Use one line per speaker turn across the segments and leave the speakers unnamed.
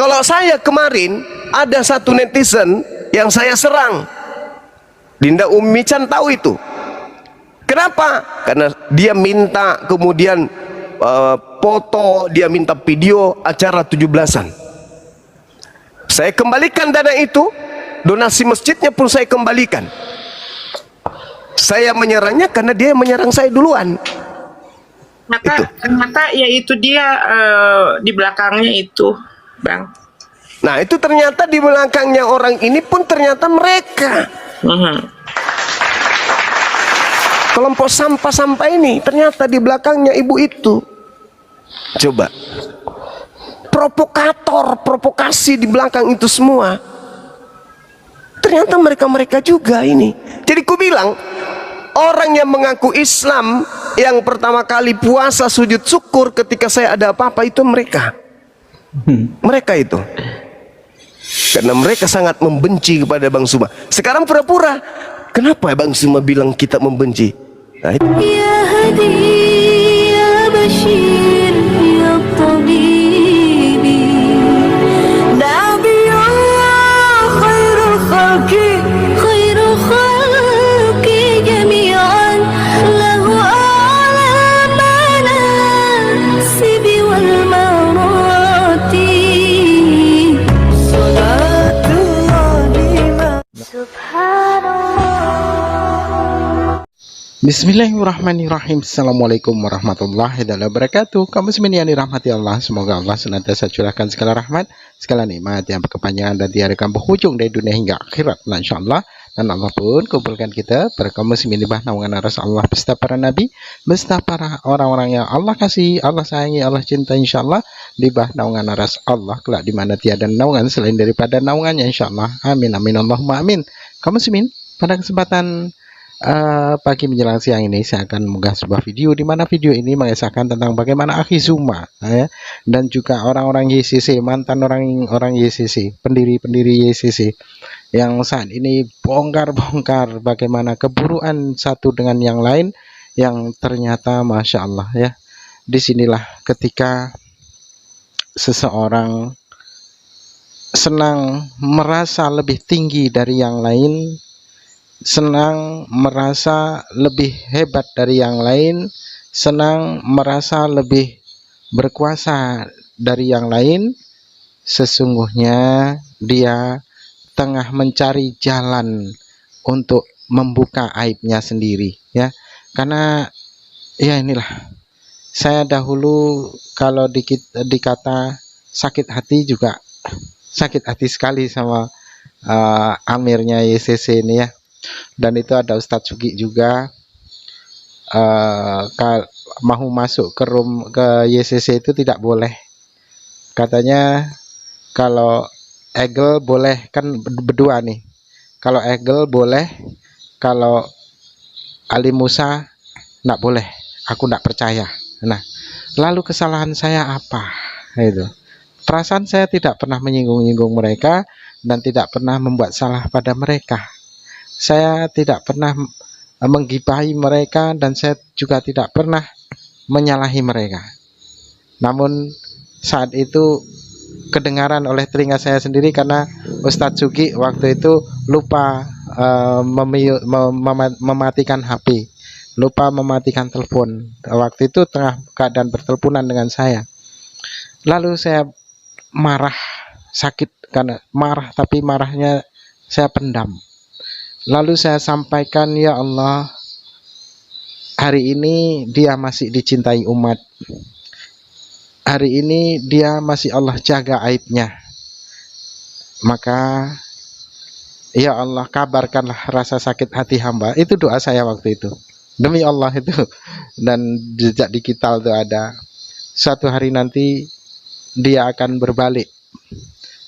Kalau saya kemarin ada satu netizen yang saya serang, Dinda Ummi Chan tahu itu. Kenapa? Karena dia minta kemudian foto, dia minta video acara 17-an. Saya kembalikan dana itu, donasi masjidnya pun saya kembalikan. Saya menyerangnya karena dia menyerang saya duluan.
Ternyata ya itu dia di belakangnya itu, Bang.
Nah itu ternyata di belakangnya orang ini pun ternyata mereka. Kelompok sampah-sampah ini ternyata di belakangnya ibu itu. Coba. Provokator, provokasi di belakang itu semua. Ternyata mereka-mereka juga ini. Jadi ku bilang, orang yang mengaku Islam yang pertama kali puasa sujud syukur ketika saya ada apa-apa itu mereka. Mereka itu. Karena mereka sangat membenci kepada Bang Suma. Sekarang pura-pura. Kenapa Bang Suma bilang kita membenci? Nah, itu.
Ya Hadi, ya Bashir, ya Tabibi, Nabiyullah khairul khalqi, khairul khalqi jami'an, lahu a'la manasibi wal marati, salatullah subhanallah.
Bismillahirrahmanirrahim. Assalamualaikum warahmatullahi wabarakatuh. Kaum muslimin yang dirahmati Allah, semoga Allah senantiasa curahkan segala rahmat, segala nikmat yang berkepanjangan dan tiada berhujung dari dunia hingga akhirat, insyaallah. Dan Allah pun kumpulkan kita para kaum muslimin di bawah naungan aras Allah beserta para nabi, beserta para orang-orang yang Allah kasih, Allah sayangi, Allah cinta, insyaallah di bawah naungan aras Allah kelak di mana tiada naungan selain daripada naungannya, insyaallah. Amin amin Allahumma amin. Kaum muslimin, pada kesempatan pagi menjelang siang ini saya akan mengunggah sebuah video di mana video ini mengisahkan tentang bagaimana Akhi Zuma ya, dan juga orang-orang YCC, mantan orang YCC, pendiri-pendiri YCC yang saat ini bongkar-bongkar bagaimana keburukan satu dengan yang lain yang ternyata Masya Allah ya. Disinilah ketika seseorang senang merasa lebih tinggi dari yang lain, senang merasa lebih hebat dari yang lain, senang merasa lebih berkuasa dari yang lain, sesungguhnya dia tengah mencari jalan untuk membuka aibnya sendiri ya. Karena ya inilah, saya dahulu kalau dikata sakit hati juga sakit hati sekali sama amirnya YCC ini ya. Dan itu ada Ustadz Sugi juga mau masuk ke YCC itu tidak boleh, katanya. Kalau Egel boleh, kan berdua nih, kalau Egel boleh, kalau Ali Musa tidak boleh, aku tidak percaya. Nah lalu kesalahan saya apa? Itu perasaan saya tidak pernah menyinggung-nyinggung mereka dan tidak pernah membuat salah pada mereka. Saya tidak pernah menggibahi mereka dan saya juga tidak pernah menyalahi mereka. Namun saat itu kedengaran oleh telinga saya sendiri karena Ustadz Sugi waktu itu lupa mematikan HP, lupa mematikan telepon. Waktu itu tengah keadaan berteleponan dengan saya. Lalu saya marah, sakit karena marah, tapi marahnya saya pendam. Lalu saya sampaikan, ya Allah, hari ini dia masih dicintai umat, hari ini dia masih Allah jaga aibnya, maka ya Allah kabarkanlah rasa sakit hati hamba. Itu doa saya waktu itu, demi Allah itu. Dan jejak digital itu ada, suatu hari nanti dia akan berbalik,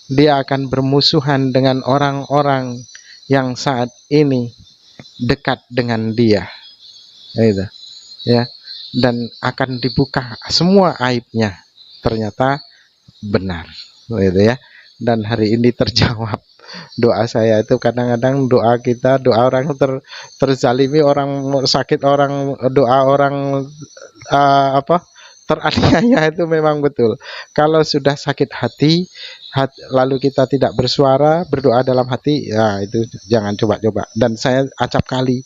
dia akan bermusuhan dengan orang-orang yang saat ini dekat dengan dia, gitu, ya, dan akan dibuka semua aibnya. Ternyata benar, gitu ya. Dan hari ini terjawab doa saya itu. Kadang-kadang doa kita, doa orang terzalimi, orang sakit, orang doa orang teraniaya itu memang betul. Kalau sudah sakit hati, lalu kita tidak bersuara, berdoa dalam hati, ya itu jangan coba-coba. Dan saya acap kali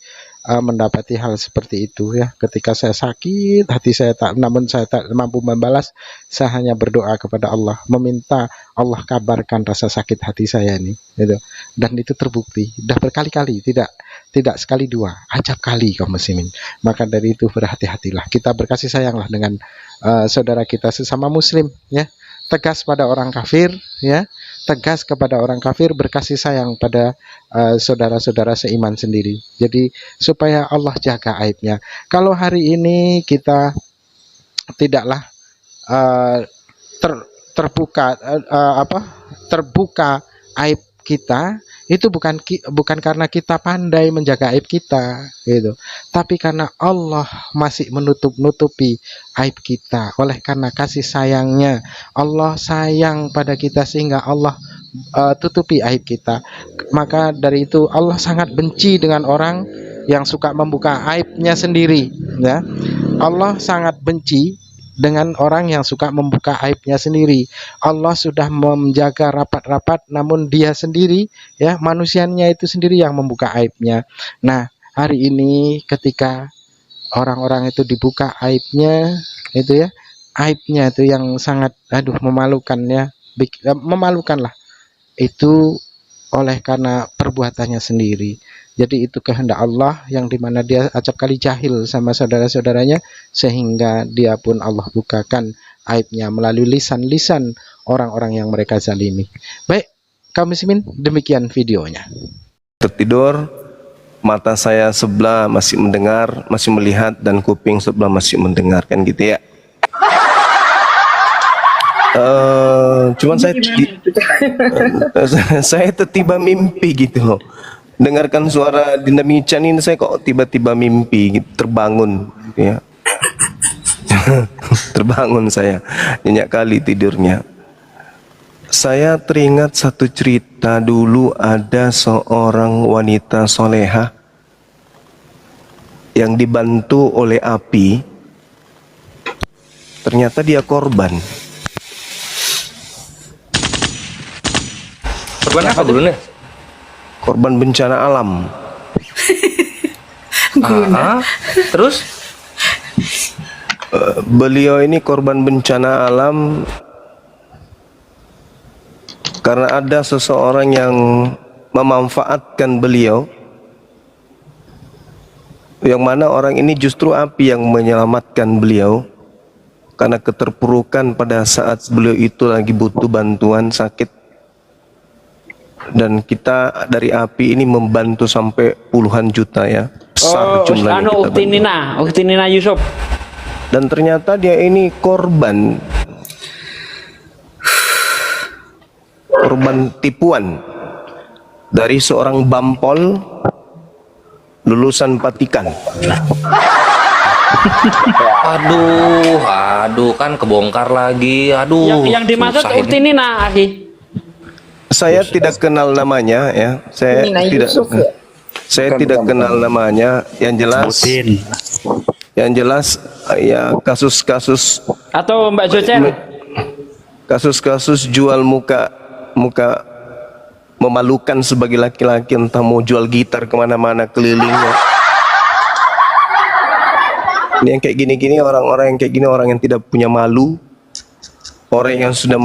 mendapati hal seperti itu ya. Ketika saya sakit hati, namun saya tak mampu membalas, saya hanya berdoa kepada Allah, meminta Allah kabarkan rasa sakit hati saya ini, gitu. Dan itu terbukti, dah berkali-kali, tidak sekali dua, acap kali kaum muslimin. Maka dari itu berhati-hatilah, kita berkasih sayanglah dengan saudara kita sesama muslim ya. Tegas pada orang kafir ya, tegas kepada orang kafir, berkasih sayang pada saudara-saudara seiman sendiri. Jadi supaya Allah jaga aibnya. Kalau hari ini kita tidaklah terbuka aib kita, itu bukan karena kita pandai menjaga aib kita gitu, tapi karena Allah masih menutupi aib kita. Oleh karena kasih sayangnya, Allah sayang pada kita sehingga Allah tutupi aib kita. Maka dari itu Allah sangat benci dengan orang yang suka membuka aibnya sendiri ya. Allah sangat benci dengan orang yang suka membuka aibnya sendiri. Allah sudah menjaga rapat-rapat, namun dia sendiri ya, manusianya itu sendiri yang membuka aibnya. Nah, hari ini ketika orang-orang itu dibuka aibnya itu ya, aibnya itu yang sangat memalukan ya, memalukan lah. Itu oleh karena perbuatannya sendiri. Jadi itu kehendak Allah yang dimana dia acap kali jahil sama saudara-saudaranya, sehingga dia pun Allah bukakan aibnya melalui lisan-lisan orang-orang yang mereka zalimi. Baik, kaum muslimin, demikian videonya.
Tertidur, mata saya sebelah masih mendengar, masih melihat, dan kuping sebelah masih mendengar, kan gitu ya. Cuman saya tiba mimpi gitu loh. Dengarkan suara Dinda Michan ini, saya kok tiba-tiba mimpi gitu, terbangun gitu ya. Terbangun saya, nyenyak kali tidurnya. Saya teringat satu cerita, dulu ada seorang wanita soleha yang dibantu oleh api. Ternyata dia korban.
Korban apa dulu nih?
Korban bencana alam.
Terus?
Beliau ini korban bencana alam karena ada seseorang yang memanfaatkan beliau, yang mana orang ini justru api yang menyelamatkan beliau karena keterpurukan pada saat beliau itu lagi butuh bantuan, sakit. Dan kita dari api ini membantu sampai puluhan juta ya, besar jumlahnya.
Ukti Nina Yusuf.
Dan ternyata dia ini korban tipuan dari seorang bampol lulusan Patikan.
Aduh kan kebongkar lagi. Aduh.
Yang dimaksud Ukti Nina, Aki.
Saya tidak kenal namanya ya. Saya tidak kenal namanya. Yang jelas ya, kasus-kasus
Atau Mbak Jocer.
Kasus-kasus jual muka memalukan sebagai laki-laki, entah mau jual gitar kemana-mana kelilingnya. Ini yang kayak gini-gini, orang-orang yang kayak gini orang yang tidak punya malu. Orang yang sudah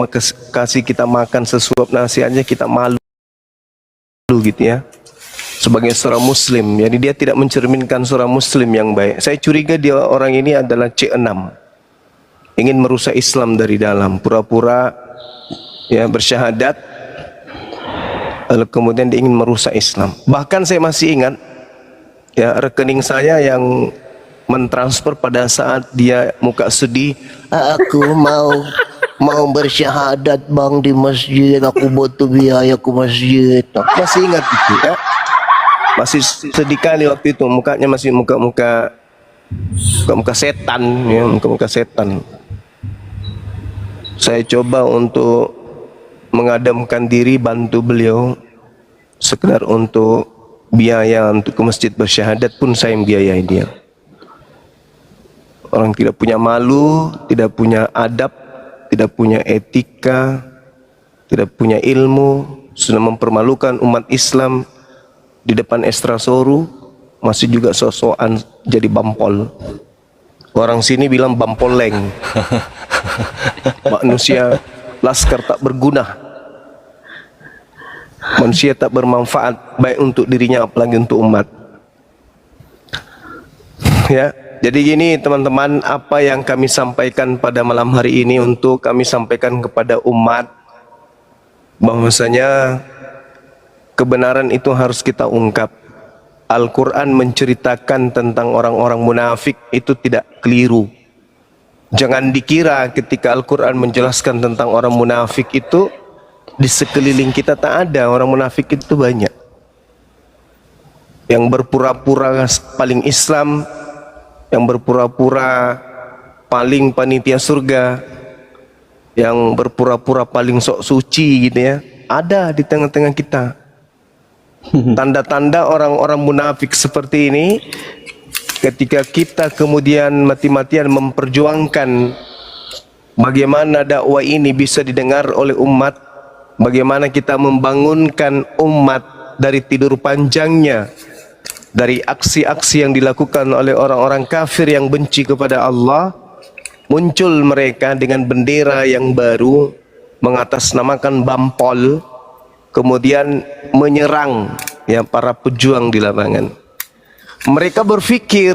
kasih kita makan sesuap nasi aja kita malu gitu ya, sebagai seorang muslim. Jadi dia tidak mencerminkan seorang muslim yang baik. Saya curiga dia, orang ini adalah C6, ingin merusak Islam dari dalam, pura-pura ya bersyahadat, lalu kemudian dia ingin merusak Islam. Bahkan saya masih ingat ya, rekening saya yang mentransfer pada saat dia muka sedih, aku mau bersyahadat bang di masjid, aku butuh biaya ke masjid. Masih ingat itu ya, masih sedih kali waktu itu, mukanya masih muka setan ya, muka setan. Saya coba untuk mengadamkan diri, bantu beliau sekedar untuk biaya untuk ke masjid bersyahadat pun saya biayai dia. Orang tidak punya malu, tidak punya adab, tidak punya etika, tidak punya ilmu, sudah mempermalukan umat Islam di depan Estrasoru, masih juga sosokan jadi bampol. Orang sini bilang bampoleng. Manusia laskar tak berguna. Manusia tak bermanfaat baik untuk dirinya apalagi untuk umat. Ya, jadi gini teman-teman, apa yang kami sampaikan pada malam hari ini untuk kami sampaikan kepada umat, bahwasanya kebenaran itu harus kita ungkap. Al-Quran menceritakan tentang orang-orang munafik itu tidak keliru. Jangan dikira ketika Al-Quran menjelaskan tentang orang munafik itu di sekeliling kita tak ada. Orang munafik itu banyak yang berpura-pura paling Islam, yang berpura-pura paling panitia surga, yang berpura-pura paling sok suci gitu ya, ada di tengah-tengah kita. Tanda-tanda orang-orang munafik seperti ini ketika kita kemudian mati-matian memperjuangkan bagaimana dakwah ini bisa didengar oleh umat, bagaimana kita membangunkan umat dari tidur panjangnya, dari aksi-aksi yang dilakukan oleh orang-orang kafir yang benci kepada Allah. Muncul mereka dengan bendera yang baru, mengatasnamakan bampol, kemudian menyerang ya para pejuang di lapangan. Mereka berpikir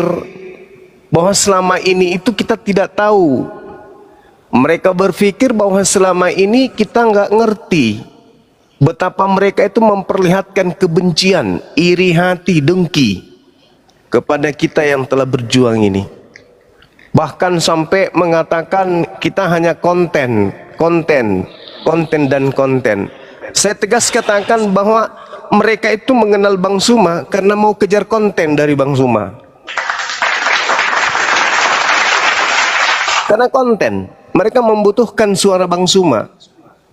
bahwa selama ini itu kita tidak tahu. Mereka berpikir bahwa selama ini kita nggak ngerti betapa mereka itu memperlihatkan kebencian, iri hati, dengki kepada kita yang telah berjuang ini. Bahkan sampai mengatakan kita hanya konten. Saya tegas katakan bahwa mereka itu mengenal Bang Suma karena mau kejar konten dari Bang Suma. Karena konten, mereka membutuhkan suara Bang Suma,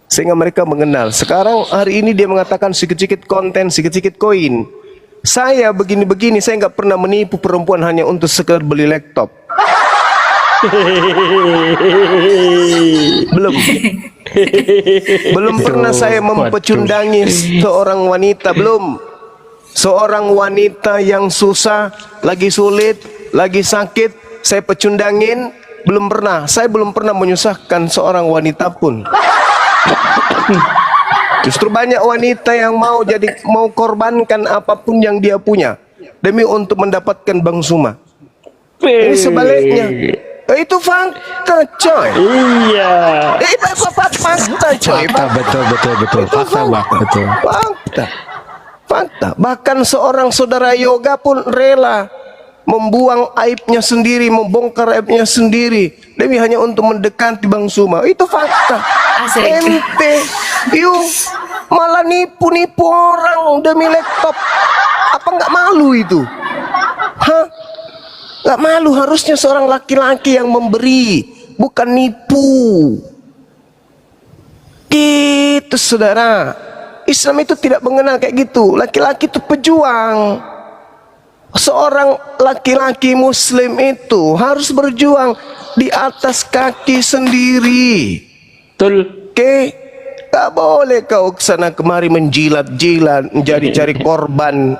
sehingga mereka mengenal. Sekarang hari ini dia mengatakan sedikit-sedikit konten, sedikit-sedikit koin. Saya begini-begini, saya nggak pernah menipu perempuan hanya untuk sekedar beli laptop. Belum pernah saya mempecundangi seorang wanita, belum. Seorang wanita yang susah, lagi sulit, lagi sakit, saya pecundangin, belum pernah. Saya belum pernah menyusahkan seorang wanita pun. Justru banyak wanita yang mau korbankan apapun yang dia punya demi untuk mendapatkan Bang Suma. Ini sebaliknya. Itu fakta, coy.
Iya.
Itu fakta, coy.
Betul. Fakta, Bang. Betul.
Fakta. Bahkan seorang saudara yoga pun rela membuang aibnya sendiri, membongkar aibnya sendiri demi hanya untuk mendekati Bang Suma. Itu fakta.
Asik.
Ente, malah nipu-nipu orang demi laptop. Apa nggak malu itu? Hah? Gak malu, harusnya seorang laki-laki yang memberi, bukan nipu. Gitu saudara. Islam itu tidak mengenal kayak gitu. Laki-laki itu pejuang. Seorang laki-laki muslim itu harus berjuang di atas kaki sendiri.
Betul.
Oke? Gak boleh kau kesana kemari menjilat-jilat, mencari-cari korban.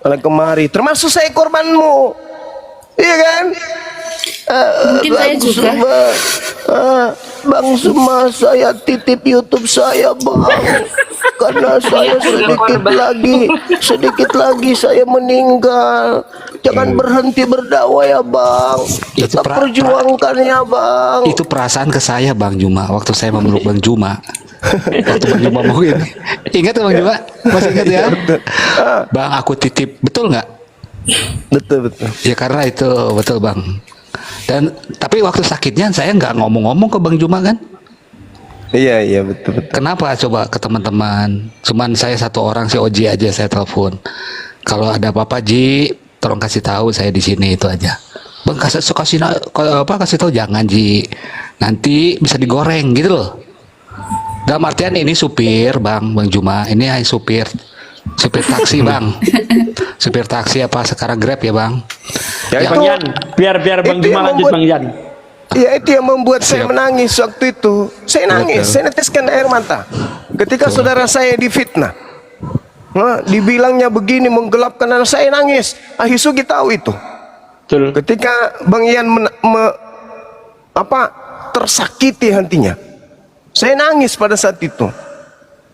Kesana kemari, termasuk saya korbanmu. Iya kan?
Mungkin saya juga.
Bang Suma, saya titip YouTube saya, Bang. Karena saya sedikit lagi saya meninggal. Jangan berhenti berdakwah ya, Bang. Tetap perjuangkan ya, Bang.
Itu perasaan ke saya, Bang Juma, waktu saya memeluk Bang Juma. Waktu Bang Juma mau ini. Ingat Bang Juma? Masih ingat ya? Bang, aku titip, betul nggak?
Betul.
Ya karena itu betul Bang. Dan tapi waktu sakitnya saya nggak ngomong-ngomong ke Bang Juma kan?
Iya betul.
Kenapa coba ke teman-teman? Cuman saya satu orang si Oji aja saya telepon. Kalau ada apa-apa Ji, tolong kasih tahu saya di sini, itu aja. Bang kasih tahu jangan Ji. Nanti bisa digoreng gitu loh. Dalam artian ini supir Bang Juma, ini supir Supir taksi bang. Supir taksi apa sekarang Grab ya bang?
Ya,
Yang-
itu,
Bang Yan, biar Bang
itu
Juma
yang
lanjut
membuat-
Bang Yan.
ya itu yang membuat saya
Siap.
menangis waktu itu. Saya nangis,
Betul.
saya neteskan air mata. Ketika saudara saya difitnah. Dibilangnya begini menggelapkan anak saya, nangis. Ahisugi tahu itu.
Betul.
Ketika Bang Ian tersakiti hatinya, saya nangis pada saat itu.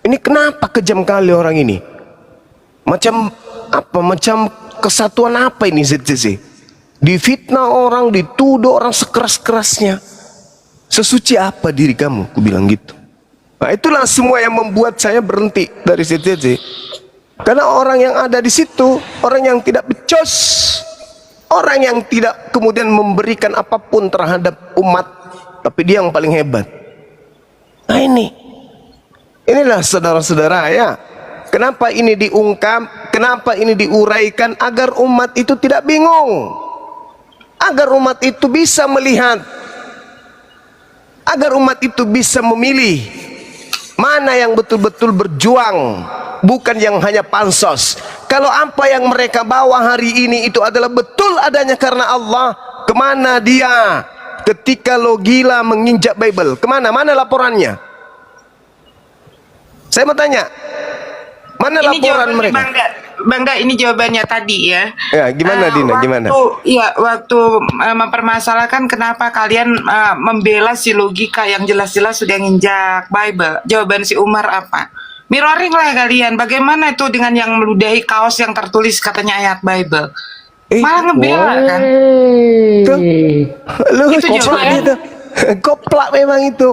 Ini kenapa kejam kali orang ini? Macam apa? Macam kesatuan apa ini ZCC? Difitnah orang, dituduh orang sekeras-kerasnya. Sesuci apa diri kamu? Aku bilang gitu. Nah, itulah semua yang membuat saya berhenti dari ZCC. Karena orang yang ada di situ, orang yang tidak becos, orang yang tidak kemudian memberikan apapun terhadap umat, tapi dia yang paling hebat. Nah inilah saudara-saudara ya. Kenapa ini diungkap, kenapa ini diuraikan, agar umat itu tidak bingung, agar umat itu bisa melihat, agar umat itu bisa memilih mana yang betul-betul berjuang, bukan yang hanya pansos. Kalau apa yang mereka bawa hari ini itu adalah betul adanya karena Allah, kemana dia ketika lo gila menginjak Bible? Kemana? Mana laporannya? Saya mau tanya, mana
Ini
laporan
jawabannya
mereka?
Bangga, ini jawabannya tadi ya.
Ya, gimana Dina? Gimana?
Waktu mempermasalahkan kenapa kalian membela si logika yang jelas-jelas sudah nginjak Bible. Jawaban si Umar apa? Mirroring lah kalian. Bagaimana itu dengan yang meludahi kaos yang tertulis katanya ayat Bible? Malah ngebela kan?
Tuh. Lu
Itu
koplak
jawabannya.
itu. Koplak memang itu.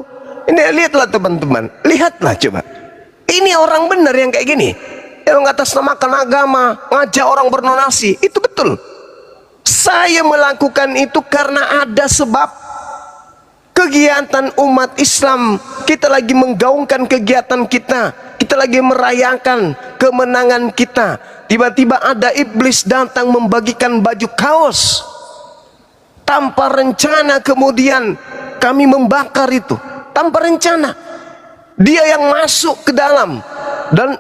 Ini lihatlah teman-teman, lihatlah coba. Ini orang benar yang kayak gini, yang mengatasnamakan agama, ngajak orang bernonasi, itu betul. Saya melakukan itu karena ada sebab. Kegiatan umat Islam, kita lagi menggaungkan kegiatan kita lagi merayakan kemenangan kita. Tiba-tiba ada iblis datang membagikan baju kaos. Tanpa rencana kemudian kami membakar itu. Tanpa rencana. Dia yang masuk ke dalam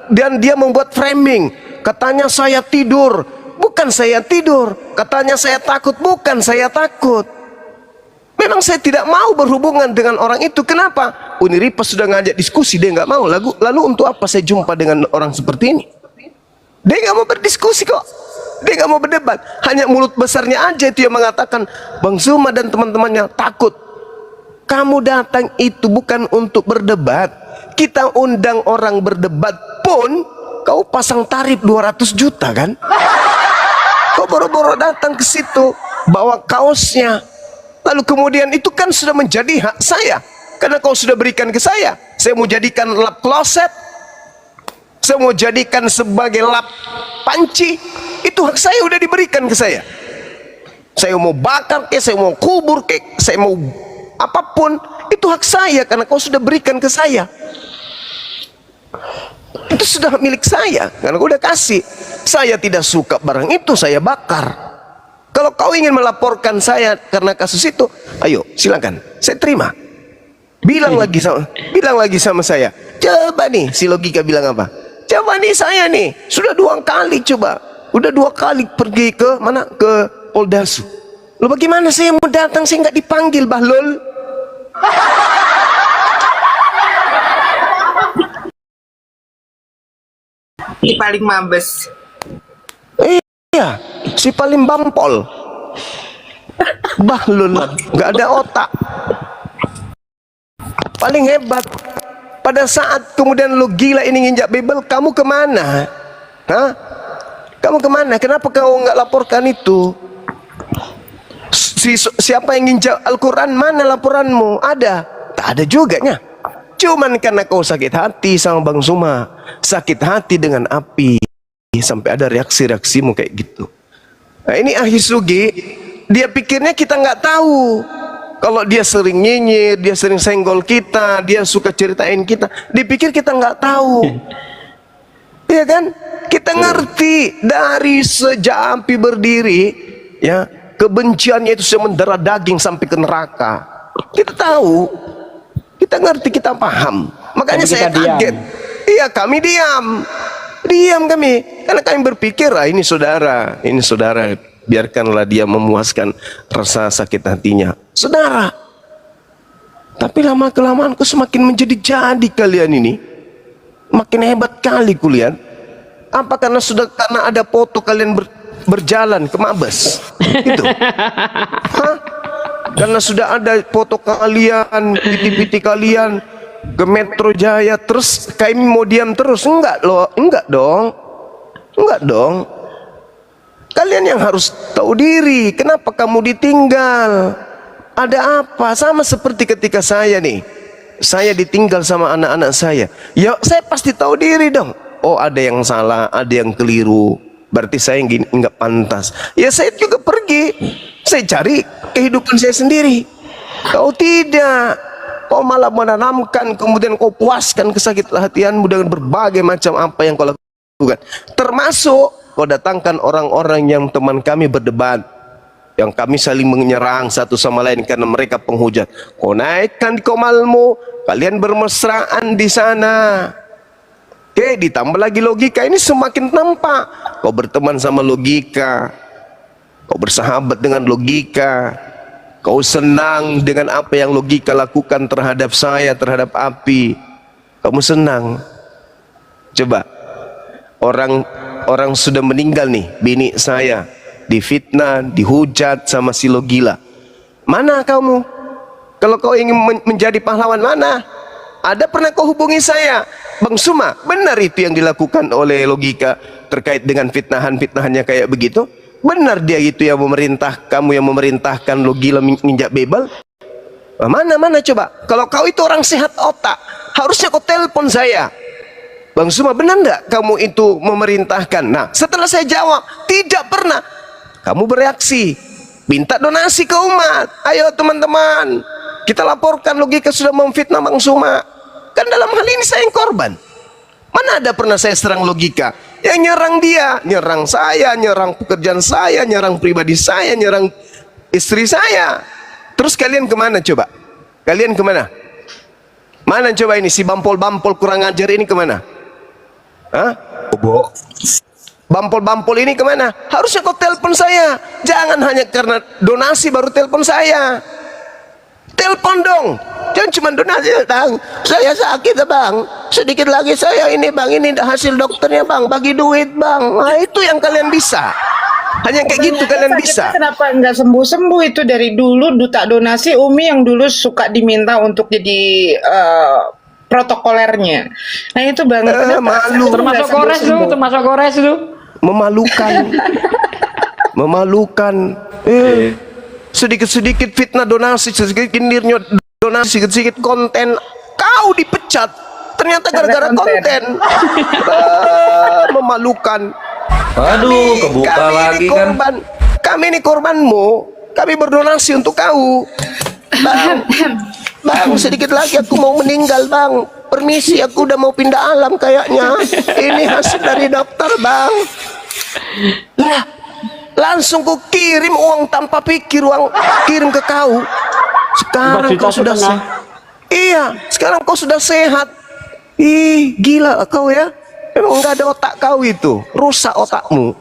dan dia membuat framing. Katanya saya tidur, bukan saya tidur. Katanya saya takut, bukan saya takut. Memang saya tidak mau berhubungan dengan orang itu. Kenapa? Uniripa sudah ngajak diskusi, dia nggak mau. Lalu untuk apa saya jumpa dengan orang seperti ini? Dia nggak mau berdiskusi kok. Dia nggak mau berdebat. Hanya mulut besarnya aja itu yang mengatakan, Bang Zuma dan teman-temannya takut. Kamu datang itu bukan untuk berdebat. Kita undang orang berdebat pun kau pasang tarif 200 juta kan? Kau boro-boro datang ke situ bawa kaosnya. Lalu kemudian itu kan sudah menjadi hak saya. Karena kau sudah berikan ke saya. Saya mau jadikan lap kloset. Saya mau jadikan sebagai lap panci. Itu hak saya udah diberikan ke saya. Saya mau bakar kek, saya mau kubur kek, saya mau apapun, itu hak saya karena kau sudah berikan ke saya. Itu sudah milik saya karena kau udah kasih. Saya tidak suka barang itu, saya bakar. Kalau kau ingin melaporkan saya karena kasus itu, ayo silakan, saya terima. Bilang lagi sama saya. Coba nih si logika bilang apa? Coba nih saya nih sudah 2 kali coba, udah 2 kali pergi ke mana, ke Poldasu. Lo bagaimana saya mau datang, saya nggak dipanggil Bahlul.
Ini paling mabes.
Iya, si paling bampol. Bahlul, nggak ada otak. Paling hebat. Pada saat kemudian lu gila ini nginjak Bible, kamu kemana? Hah? Kamu kemana? Kenapa kau nggak laporkan itu? Siapa yang nginjak Al-Quran? Mana laporanmu? Ada? Tak ada juga nya. Cuman karena kau sakit hati sama Bang Zuma, sakit hati dengan api, sampai ada reaksi-reaksimu kayak gitu. Nah ini Ahisugi, dia pikirnya kita nggak tahu. Kalau dia sering nyinyir, dia sering senggol kita, dia suka ceritain kita, dipikir kita nggak tahu. Iya kan? Kita ngerti dari sejak api berdiri, ya kebenciannya itu sudah mendarah daging sampai ke neraka. Kita tahu, kita ngerti, kita paham. Makanya
Tapi
saya
kita diam.
kaget. Iya, kami diam. Diam kami, karena kami berpikir, ini saudara, biarkanlah dia memuaskan rasa sakit hatinya. Saudara, tapi lama kelamaan kok semakin menjadi kalian ini, makin hebat kali kulihat. Apa karena ada foto kalian berjalan ke Mabes? Itu. Hah? Karena sudah ada foto kalian, piti-piti kalian ke Metro Jaya, terus kami mau diam terus? Enggak dong. Kalian yang harus tahu diri. Kenapa kamu ditinggal? Ada apa? Sama seperti ketika saya nih, saya ditinggal sama anak-anak saya. Ya saya pasti tahu diri dong. Oh, ada yang salah, ada yang keliru, berarti saya nggak pantas. Ya saya juga pergi, saya cari kehidupan saya sendiri. Kau tidak, kau malah menanamkan, kemudian kau puaskan kesakit hatianmu dengan berbagai macam apa yang kau lakukan. Termasuk kau datangkan orang-orang yang teman kami berdebat, yang kami saling menyerang satu sama lain karena mereka penghujat. Kau naikkan di komalmu, kalian bermesraan di sana. Oke, ditambah lagi logika, ini semakin nampak. Kau berteman sama logika, kau bersahabat dengan logika, kau senang dengan apa yang logika lakukan terhadap saya, terhadap Api. Kamu senang. Coba, orang sudah meninggal nih, bini saya difitnah, dihujat sama si Logila. Mana kamu? Kalau kau ingin menjadi pahlawan, mana? Ada pernah kau hubungi saya, Bang Suma, benar itu yang dilakukan oleh logika terkait dengan fitnahan-fitnahannya kayak begitu? Benar dia itu yang memerintah, kamu yang memerintahkan Logila menginjak bebal? Mana coba? Kalau kau itu orang sehat otak, harusnya kau telepon saya. Bang Suma, benar enggak kamu itu memerintahkan? Nah, setelah saya jawab, tidak pernah. Kamu bereaksi, minta donasi ke umat. Ayo teman-teman, kita laporkan logika sudah memfitnah Bang Suma. Kan dalam hal ini saya yang korban. Mana ada pernah saya serang logika? Yang nyerang dia, nyerang saya, nyerang pekerjaan saya, nyerang pribadi saya, nyerang istri saya. Terus kalian kemana coba? Kalian kemana? Mana coba ini si bampol-bampol kurang ajar ini kemana? Hah? Bampol-bampol ini kemana? Harusnya kau telepon saya. Jangan hanya karena donasi baru telepon saya. Telepon dong. Jangan cuma donasi, Bang. Saya sakit, Bang. Sedikit lagi saya ini, Bang. Ini hasil dokternya, Bang. Bagi duit, Bang. Nah, itu yang kalian bisa. Hanya kayak gitu kalian bisa.
Kenapa nggak sembuh-sembuh itu dari dulu duta donasi Umi yang dulu suka diminta untuk jadi protokolernya. Nah itu Bang.
Malu.
Termasuk Kores tuh. Memalukan.
Sedikit-sedikit fitnah donasi, sedikit kindirnya donasi, sedikit konten, kau dipecat. Ternyata gara-gara konten. Memalukan.
Aduh, kebuka
kami
lagi
ini korban, kan. Kami ini korbanmu. Kami berdonasi untuk kau. Bang, sedikit lagi aku mau meninggal, Bang. Permisi, aku udah mau pindah alam kayaknya. Ini hasil dari dokter, Bang. Lah, langsung ku kirim uang tanpa pikir, uang kirim ke kau. Sekarang kau sudah sehat. Iya, sekarang kau sudah sehat. Ih, gila kau ya. Memang nggak ada otak kau itu, rusak otakmu.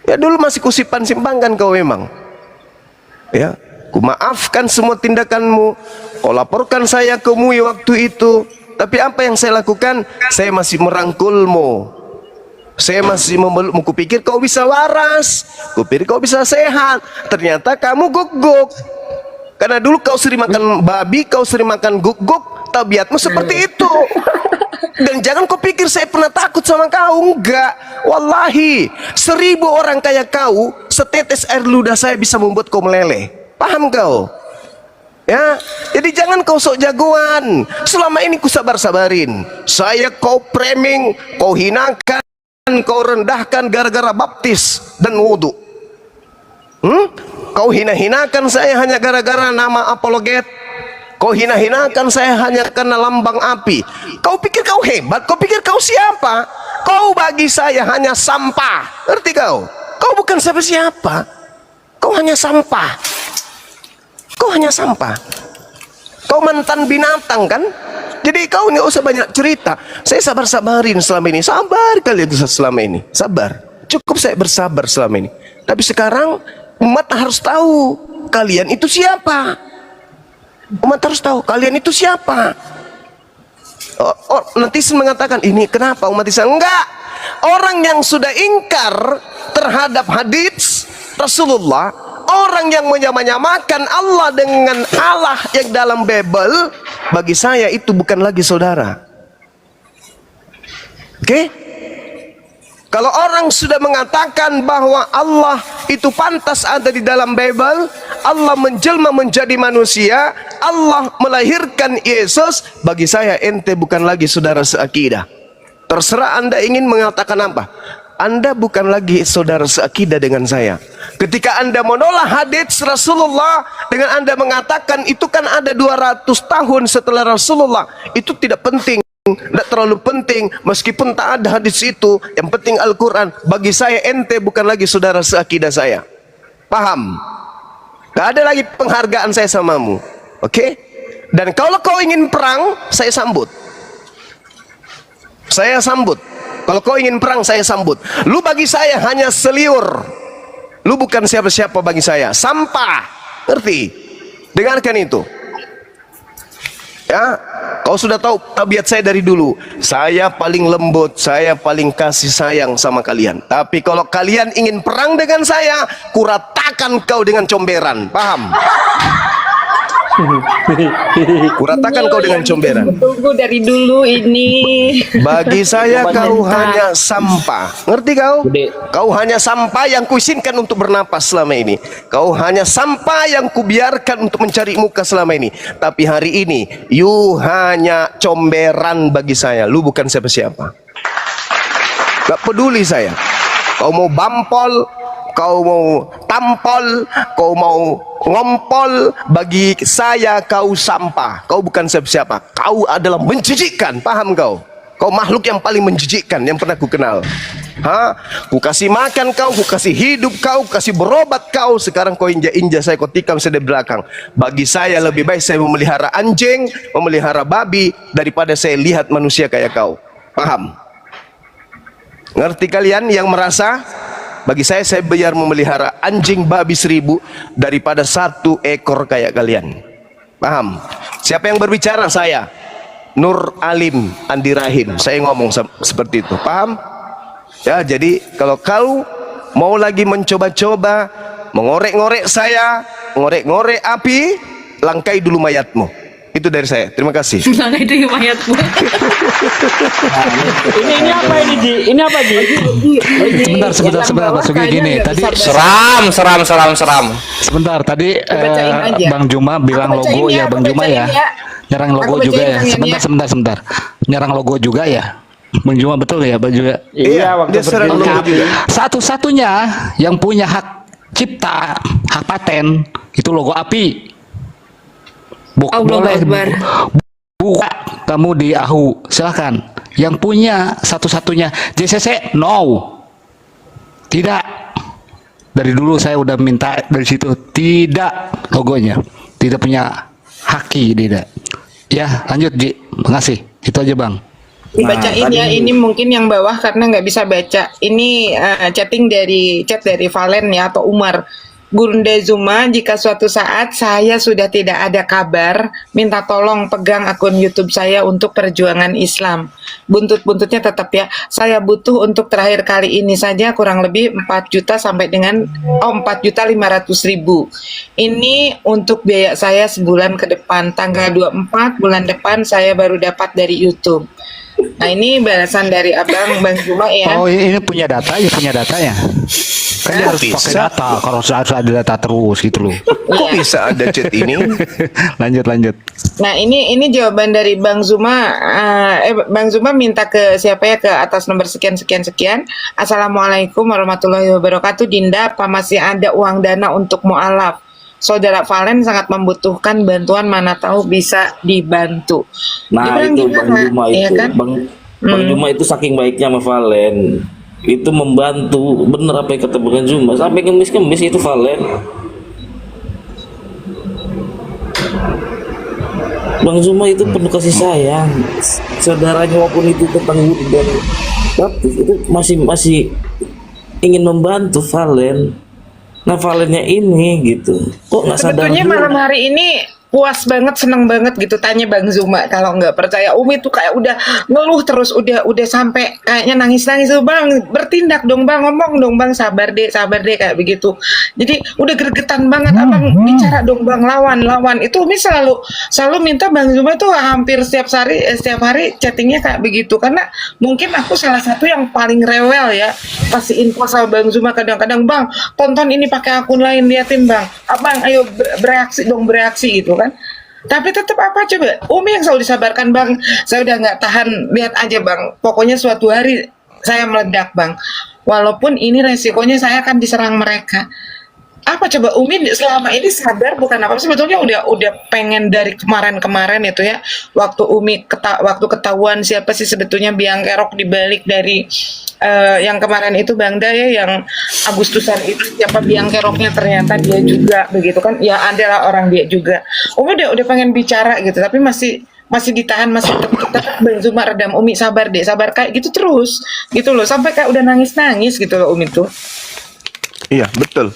Ya dulu masih kusimpan-simpankan kau memang. Ya, ku maafkan semua tindakanmu. Kau laporkan saya ke MUI waktu itu. Tapi apa yang saya lakukan? Saya masih merangkulmu. Saya masih memelukmu. Kupikir kau bisa waras, kupikir kau bisa sehat. Ternyata kamu guguk. Karena dulu kau sering makan babi, kau sering makan guguk. Tabiatmu seperti itu. Dan jangan kau pikir saya pernah takut sama kau. Enggak. Wallahi, 1000 orang kayak kau, setetes air ludah saya bisa membuat kau meleleh. Paham kau? Ya, jadi jangan kau sok jagoan. Selama ini ku sabar-sabarin. Saya kau framing, kau hinakan, kau rendahkan gara-gara baptis dan wudhu. Kau hina-hinakan saya hanya gara-gara nama apologet. Kau hina-hinakan saya hanya karena lambang api. Kau pikir kau hebat? Kau pikir kau siapa? Kau bagi saya hanya sampah. Ngerti kau? Kau bukan siapa-siapa. Kau hanya sampah. Kau hanya sampah. Kau mantan binatang kan? Jadi kau nggak usah banyak cerita. Saya sabar-sabarin selama ini. Sabar kalian itu selama ini. Sabar. Cukup saya bersabar selama ini. Tapi sekarang umat harus tahu kalian itu siapa. Umat harus tahu kalian itu siapa. Netizen mengatakan ini kenapa umat Islam? Enggak. Orang yang sudah ingkar terhadap hadits Rasulullah, orang yang menyamakan Allah dengan Allah yang dalam Bible, bagi saya itu bukan lagi saudara. Oke? Kalau orang sudah mengatakan bahwa Allah itu pantas ada di dalam Bible, Allah menjelma menjadi manusia, Allah melahirkan Yesus, bagi saya ente bukan lagi saudara seakidah. Terserah Anda ingin mengatakan apa. Anda bukan lagi saudara seakidah dengan saya. Ketika Anda menolak hadits Rasulullah dengan Anda mengatakan itu kan ada 200 tahun setelah Rasulullah, itu tidak penting. Tidak terlalu penting, meskipun tak ada hadis itu, yang penting Al-Quran. Bagi saya ente bukan lagi saudara seakidah saya. Paham? Gak ada lagi penghargaan saya samamu. Oke? Dan kalau kau ingin perang, saya sambut. Saya sambut. Kalau kau ingin perang, saya sambut. Lu bagi saya hanya seliur. Lu bukan siapa-siapa bagi saya. Sampah. Ngerti? Dengarkan itu. Ya, kau sudah tahu tabiat saya dari dulu. Saya paling lembut, saya paling kasih sayang sama kalian. Tapi kalau kalian ingin perang dengan saya, kuratakan kau dengan comberan. Paham? Kuratakan kau dengan comberan.
Tunggu dari dulu ini.
Bagi saya kau hanya sampah. Ngerti kau? Kau hanya sampah yang kuizinkan untuk bernapas selama ini. Kau hanya sampah yang kubiarkan untuk mencari muka selama ini. Tapi hari ini you hanya comberan bagi saya. Lu bukan siapa-siapa. Gak peduli saya. Kau mau bampol, kau mau tampol, kau mau ngompol, bagi saya kau sampah. Kau bukan siapa-siapa. Kau adalah menjijikkan. Paham kau? Kau makhluk yang paling menjijikkan yang pernah ku kenal. Ku kasih makan kau, ku kasih hidup kau, ku kasih berobat kau. Sekarang kau injak-injak saya, kau tikam saya di belakang. Bagi saya lebih baik saya memelihara anjing, memelihara babi, daripada saya lihat manusia kayak kau. Paham? Ngerti kalian yang merasa? Bagi saya bayar memelihara anjing babi 1000 daripada 1 ekor kayak kalian. Paham? Siapa yang berbicara? Saya, Nur Alim Andi Rahim. Saya ngomong seperti itu. Paham? Ya, jadi kalau kau mau lagi mencoba-coba mengorek-ngorek saya, ngorek-ngorek api, langkai dulu mayatmu. Itu dari saya. Terima kasih.
Langkai dulu mayatmu.
Ini apa ini Ji? Ini apa Ji?
Sebentar Mas Sugi, gini tadi
Seram.
sebentar tadi
Bacain aja.
Bang Juma bilang
Aku bacain
logo
ya,
ya,
aku
Bang Juma
bacain
ya.
ya.
Nyerang logo
Aku
juga
bacain
ya.
tangannya.
Sebentar. Nyerang logo juga ya. Bang Juma betul ya, Bang Juma.
Iya, waktu
dia serang
berdiri.
logo juga.
Satu-satunya yang punya hak cipta, hak paten itu logo api.
Allahu
Boleh
Akbar.
buka kamu di AHU, silahkan. Yang punya satu-satunya JCC, no, tidak. Dari dulu saya udah minta dari situ, tidak logonya, tidak punya haki, tidak. Ya, lanjut Ji, makasih. Itu aja Bang.
Dibacain ya, ini mungkin yang bawah karena nggak bisa baca. Ini chat dari Valen ya, atau Umar. Gurunda Zuma, jika suatu saat saya sudah tidak ada kabar, minta tolong pegang akun YouTube saya untuk perjuangan Islam. Buntut-buntutnya tetap ya. Saya butuh untuk terakhir kali ini saja kurang lebih 4 juta sampai dengan 4.500.000. Ini untuk biaya saya sebulan ke depan. Tanggal 24 bulan depan saya baru dapat dari YouTube. Nah, ini balasan dari Abang Bang Juma ya.
Oh, ini punya data ya. Kan dia harus pakai data, kalau harus ada data terus gitu loh.
Kok bisa ada chat ini?
lanjut.
Nah, ini jawaban dari Bang Zuma. Bang Zuma minta ke siapa ya, ke atas nomor sekian. Assalamualaikum warahmatullahi wabarakatuh. Dinda, apa masih ada uang dana untuk mu'alaf? Saudara Valen sangat membutuhkan bantuan, mana tahu bisa dibantu.
Nah,
Dibilang
itu
gimana?
Bang Juma
Iya
itu.
kan?
Bang Juma itu saking baiknya sama Valen. Itu membantu, bener apa yang kata Bang Juma. Sampai kemis-kemis itu Valen. Bang Zuma itu penuh kasih sayang, saudaranya maupun itu tentang Wudi dan baptis itu masih ingin membantu Valen. Nah Valennya ini gitu, kok nggak sadar
Sebetulnya
dulu?
malam hari ini puas banget, seneng banget gitu. Tanya Bang Zuma, kalau nggak percaya Umi tuh kayak udah ngeluh terus, udah sampai kayaknya nangis-nangis tuh. Bang, bertindak dong Bang, ngomong dong Bang, sabar deh kayak begitu. Jadi udah gregetan banget, Abang bicara dong Bang, lawan. Itu Umi selalu minta Bang Zuma tuh hampir setiap hari chattingnya kayak begitu, karena mungkin aku salah satu yang paling rewel ya kasih info sama Bang Zuma. Kadang-kadang, Bang, tonton ini pakai akun lain, liatin Bang, Abang ayo bereaksi gitu kan. Tapi tetap apa coba, Umi yang selalu disabarkan, Bang, saya udah nggak tahan, lihat aja Bang, pokoknya suatu hari saya meledak Bang, walaupun ini resikonya saya akan diserang mereka. Apa coba, Umi selama ini sabar bukan apa, sebetulnya udah pengen dari kemarin itu ya, waktu Umi waktu ketahuan siapa sih sebetulnya biang kerok dibalik dari yang kemarin itu Bang Daya, yang Agustusan itu, siapa biang keroknya, ternyata dia juga begitu kan, ya adalah orang dia juga. Umi udah pengen bicara gitu, tapi masih ditahan, masih tetap Bang Zuma redam, Umi sabar deh, sabar, kayak gitu terus gitu loh, sampai kayak udah nangis gitu loh Umi tuh.
Iya betul.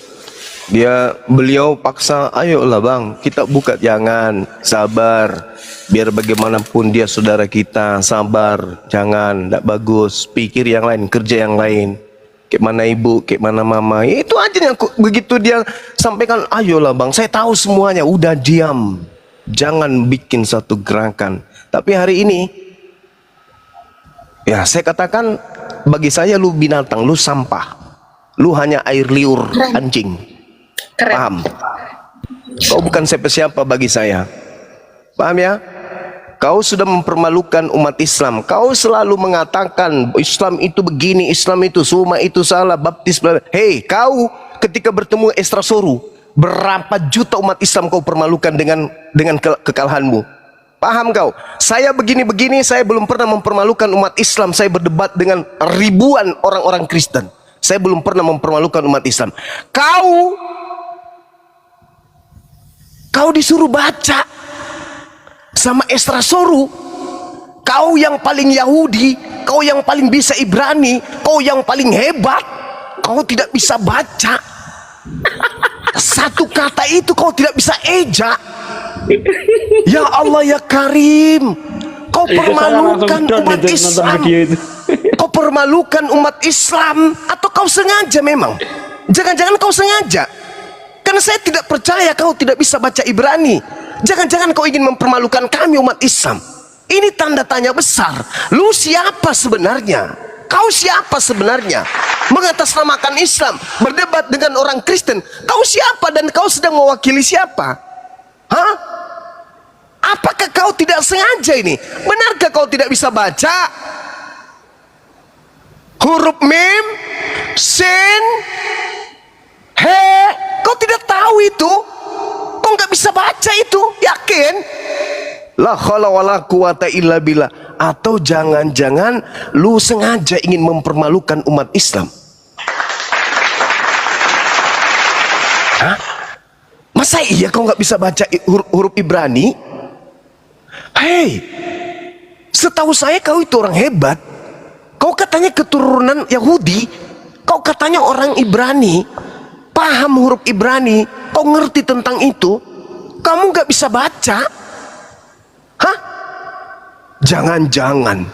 Beliau paksa, ayolah Bang, kita buka, jangan, sabar. Biar bagaimanapun dia saudara kita, sabar, jangan, tidak bagus. Pikir yang lain, kerja yang lain. Kayak mana ibu, kayak mana mama, itu aja yang begitu dia sampaikan. Ayolah Bang, saya tahu semuanya, udah diam, jangan bikin satu gerakan. Tapi hari ini, ya saya katakan, bagi saya lu binatang, lu sampah, lu hanya air liur anjing.
Keren.
Paham? Kau bukan siapa-siapa bagi saya. Paham ya? Kau sudah mempermalukan umat Islam. Kau selalu mengatakan Islam itu begini, Islam itu semua itu salah, baptis. Hei, kau ketika bertemu Esra Soru, berapa juta umat Islam kau permalukan dengan kekalahanmu? Paham kau? Saya begini-begini, saya belum pernah mempermalukan umat Islam. Saya berdebat dengan ribuan orang-orang Kristen. Saya belum pernah mempermalukan umat Islam. Kau disuruh baca sama Esra Soru. Kau yang paling Yahudi, kau yang paling bisa Ibrani, kau yang paling hebat, kau tidak bisa baca. Satu kata itu kau tidak bisa eja. Ya Allah ya Karim, kau permalukan umat Islam. Kau permalukan umat Islam, atau kau sengaja memang? Jangan-jangan kau sengaja. Karena saya tidak percaya kau tidak bisa baca Ibrani. Jangan-jangan kau ingin mempermalukan kami umat Islam. Ini tanda tanya besar. Lu siapa sebenarnya? Kau siapa sebenarnya? Mengatasnamakan Islam, berdebat dengan orang Kristen. Kau siapa dan kau sedang mewakili siapa? Hah? Apakah kau tidak sengaja ini? Benarkah kau tidak bisa baca? Huruf mim, sin, he, kau tidak tahu itu? Kau nggak bisa baca itu? Yakin? La khala wala quwata illa billah. Atau jangan-jangan lu sengaja ingin mempermalukan umat Islam? Hah? Masa iya kau nggak bisa baca huruf Ibrani? Hei, setahu saya kau itu orang hebat. Kau katanya keturunan Yahudi, kau katanya orang Ibrani, paham huruf Ibrani, kau ngerti tentang itu, kamu gak bisa baca? Hah? Jangan-jangan,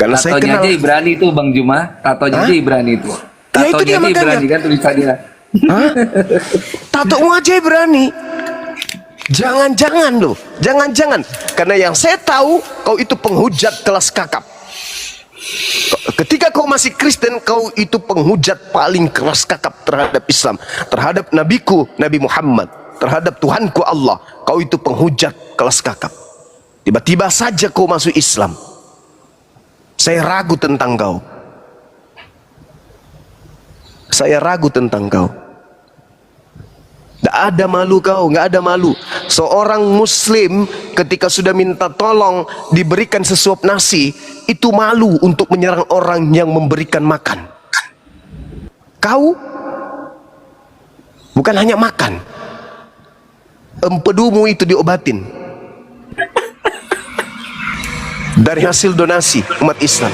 karena saya kenal.
Tatonya aja Ibrani itu Bang Juma, tatonya aja Ibrani itu.
Ya, itu dia
Tatonya aja
makanya.
Ibrani kan tulisannya.
Hah? Tatomu aja Ibrani. Jangan-jangan loh, jangan-jangan. Karena yang saya tahu, kau itu penghujat kelas kakap. Ketika kau masih Kristen, kau itu penghujat paling keras kakap terhadap Islam, terhadap nabiku, Nabi Muhammad, terhadap Tuhanku Allah. Kau itu penghujat kelas kakap. Tiba-tiba saja kau masuk Islam. Saya ragu tentang kau. Saya ragu tentang kau. Nggak ada malu kau, nggak ada malu. Seorang Muslim ketika sudah minta tolong diberikan sesuap nasi, itu malu untuk menyerang orang yang memberikan makan. Kau bukan hanya makan, empedumu itu diobatin dari hasil donasi umat Islam.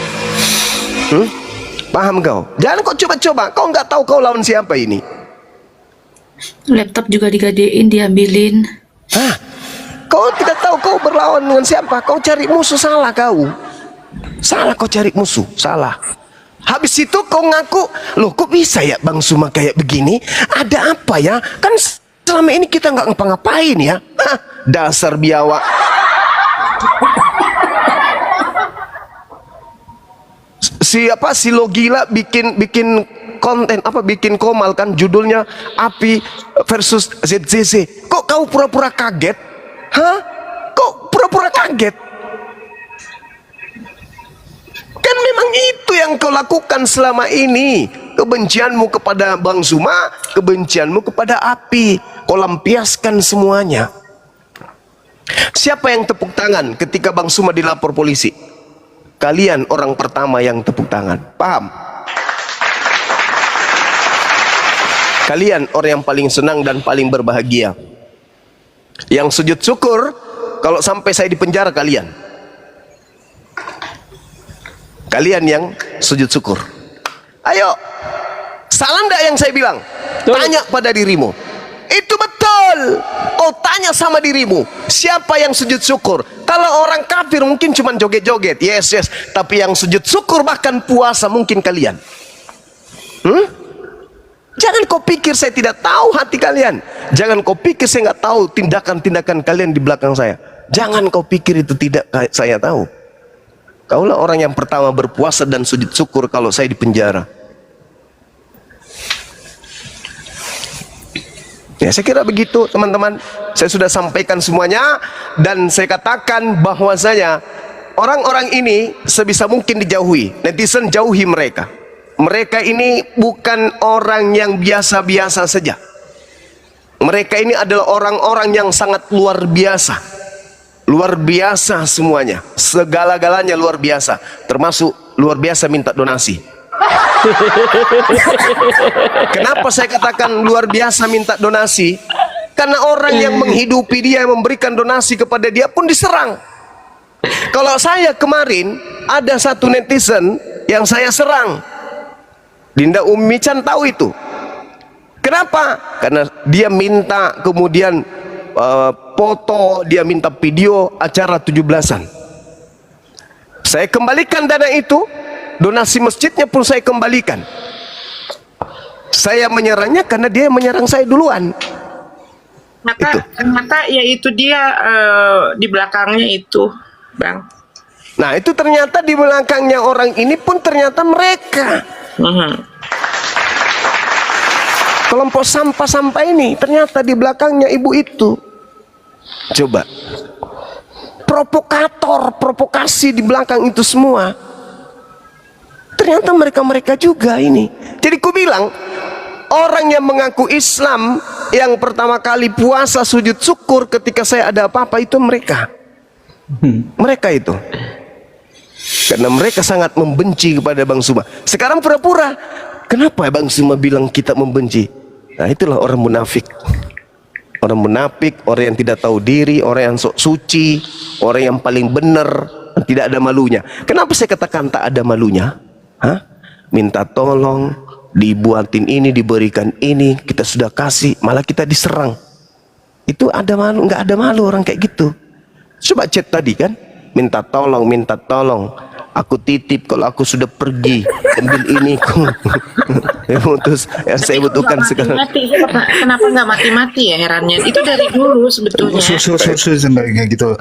Paham kau? Jangan kau coba-coba, kau nggak tahu kau lawan siapa ini.
Laptop juga digadein, diambilin.
Hah? Kau tidak tahu kau berlawan dengan siapa. Kau cari musuh, salah kau. Salah kau cari musuh, salah. Habis itu kau ngaku, loh kok bisa ya Bang Suma kayak begini? Ada apa ya? Kan selama ini kita nggak ngapa-ngapain ya. Hah, dasar biawak. Siapa si lo gila bikin konten apa, bikin komal kan judulnya Api versus ZZZ. Kok kau pura-pura kaget? Hah? Kok pura-pura kaget? Kan memang itu yang kau lakukan selama ini. Kebencianmu kepada Bang Suma, kebencianmu kepada Api, kau lampiaskan semuanya. Siapa yang tepuk tangan ketika Bang Suma dilapor polisi? Kalian orang pertama yang tepuk tangan. Paham? Kalian orang yang paling senang dan paling berbahagia. Yang sujud syukur kalau sampai saya di penjara kalian. Kalian yang sujud syukur. Ayo, salah enggak yang saya bilang? Tanya pada dirimu. Itu betul. Oh, tanya sama dirimu, siapa yang sujud syukur? Kalau orang kafir mungkin cuma joget-joget, yes. Tapi yang sujud syukur bahkan puasa mungkin kalian. Jangan kau pikir saya tidak tahu hati kalian. Jangan kau pikir saya nggak tahu tindakan-tindakan kalian di belakang saya. Jangan kau pikir itu tidak saya tahu. Kaulah orang yang pertama berpuasa dan sujud syukur kalau saya di penjara. Ya, saya kira begitu teman-teman. Saya sudah sampaikan semuanya dan saya katakan bahwasanya orang-orang ini sebisa mungkin dijauhi. Netizen jauhi mereka. Mereka ini bukan orang yang biasa-biasa saja. Mereka ini adalah orang-orang yang sangat luar biasa. Luar biasa semuanya. Segala-galanya luar biasa. Termasuk luar biasa minta donasi. Kenapa saya katakan luar biasa minta donasi? Karena orang yang menghidupi dia, yang memberikan donasi kepada dia pun diserang. Kalau saya kemarin ada satu netizen yang saya serang, Dinda Ummi Chan tahu itu. Kenapa? Karena dia minta kemudian foto, dia minta video acara 17-an. Saya kembalikan dana itu. Donasi masjidnya pun saya kembalikan. Saya menyerangnya karena dia menyerang saya duluan.
Ternyata ya itu dia di belakangnya itu, Bang.
Nah itu ternyata di belakangnya orang ini pun ternyata mereka. Kelompok sampah-sampah ini ternyata di belakangnya ibu itu. Coba. Provokator, provokasi di belakang itu semua. Ternyata mereka-mereka juga ini. Jadi ku bilang, orang yang mengaku Islam yang pertama kali puasa sujud syukur ketika saya ada apa-apa itu mereka. Mereka itu. Karena mereka sangat membenci kepada Bang Suma. Sekarang pura-pura. Kenapa Bang Suma bilang kita membenci? Nah itulah orang munafik. Orang munafik, orang yang tidak tahu diri, orang yang sok suci, orang yang paling benar, tidak ada malunya. Kenapa saya katakan tak ada malunya? Hah? Minta tolong, dibuatin ini, diberikan ini, kita sudah kasih, malah kita diserang. Itu ada malu? Nggak ada malu orang kayak gitu. Coba chat tadi kan, minta tolong, aku titip kalau aku sudah pergi, ambil ini, terus yang saya butuhkan sekarang.
Kenapa nggak mati-mati ya, herannya? Itu dari dulu sebetulnya.
Kayak gitu,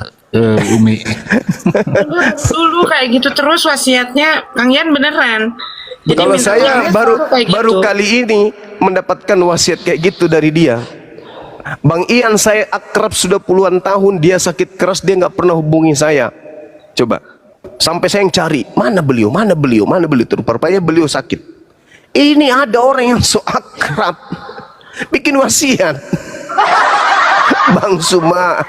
Umi.
Dulu kayak gitu terus wasiatnya Kang Yan beneran. Jadi
Kalau saya baru
gitu.
kali ini mendapatkan wasiat kayak gitu dari dia. Bang Ian saya akrab sudah puluhan tahun, dia sakit keras, dia nggak pernah hubungi saya. Coba, sampai saya yang cari, mana beliau, terus rupanya beliau sakit. Ini ada orang yang so akrab, bikin wasiat. Bang Suma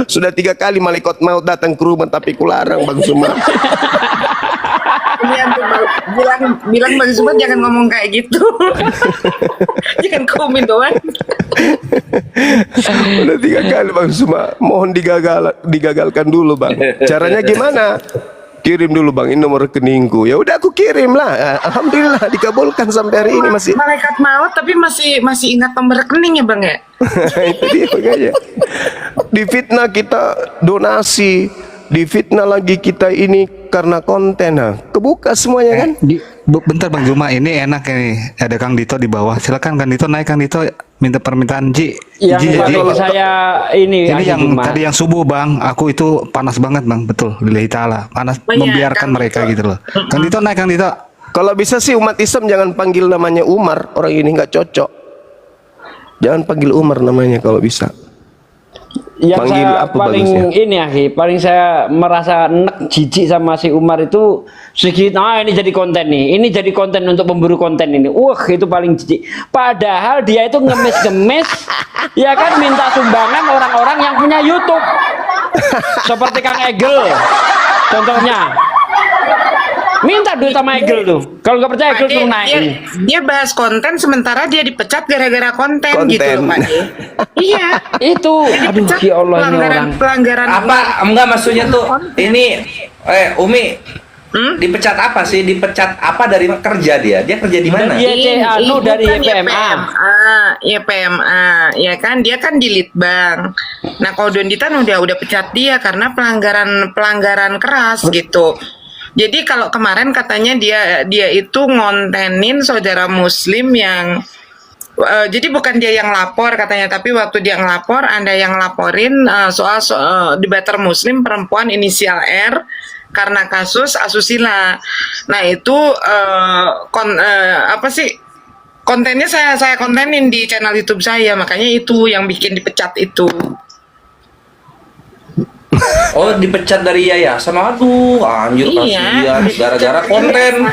sudah 3 kali malaikat maut datang ke rumah tapi kularang Bang Suma.
bilang Bang Zuma jangan ngomong kayak gitu. Jangan ke Umi doang.
Udah 3 kali Bang Suma, mohon digagalkan dulu Bang. Caranya gimana? Kirim dulu Bang, ini nomor rekeningku. Ya udah aku kirim lah. Alhamdulillah dikabulkan sampai hari ini masih.
Malaikat maut tapi masih ingat nomor rekening ya Bang ya?
Itu dia makanya. Difitnah kita donasi, difitnah lagi kita ini karena konten. Nah, kebuka semuanya kan?
Bentar Bang Juma, ini enak ini. Ada Kang Dito di bawah. Silakan Kang Dito naik, Kang Dito minta permintaan Ji.
Yang
Ji, Ji.
kalau saya ini
yang
Cuma.
tadi yang subuh Bang, aku itu panas banget Bang, betul. Lillahi ta'ala, panas
Oh iya,
membiarkan
Kang
mereka
Dito.
gitu loh. Kang Dito naik, Kang Dito.
Kalau bisa sih umat Islam jangan panggil namanya Umar, orang ini nggak cocok. Jangan panggil Umar namanya kalau bisa.
Yang
Panggil
saya
apa
paling
bagusnya?
ini Akhi, paling saya merasa enek jijik sama si Umar itu sedikit. Ah, ini jadi konten nih, ini jadi konten untuk pemburu konten ini. Itu paling jijik. Padahal dia itu ngemis-ngemis, ya kan, minta sumbangan orang-orang yang punya YouTube, seperti Kang Egel, contohnya. Minta duit sama Egel tuh. Kalau nggak percaya Egel suruh naik.
Dia bahas konten sementara dia dipecat gara-gara konten gitu loh Pak De. Iya.
Itu, aduh,
Dipecat
ya Allah ini orang.
pelanggaran
Apa? Enggak, maksudnya tuh ini Umi dipecat apa sih? Dipecat apa dari kerja dia? Dia kerja di mana?
Dari anu, dari
bukan
YPMA.
YPMA, ya kan dia kan di Litbang. Nah, kalau Donditan udah pecat dia karena pelanggaran keras gitu. Jadi kalau kemarin katanya dia itu ngontenin saudara Muslim yang jadi bukan dia yang lapor katanya, tapi waktu dia ngelapor ada yang laporin soal debater Muslim perempuan inisial R karena kasus asusila. Nah itu apa sih kontennya saya kontenin di channel YouTube saya, makanya itu yang bikin dipecat itu.
Oh, dipecat dari yayasan. Aduh, anjir,
Iya,
kasihan gara-gara konten.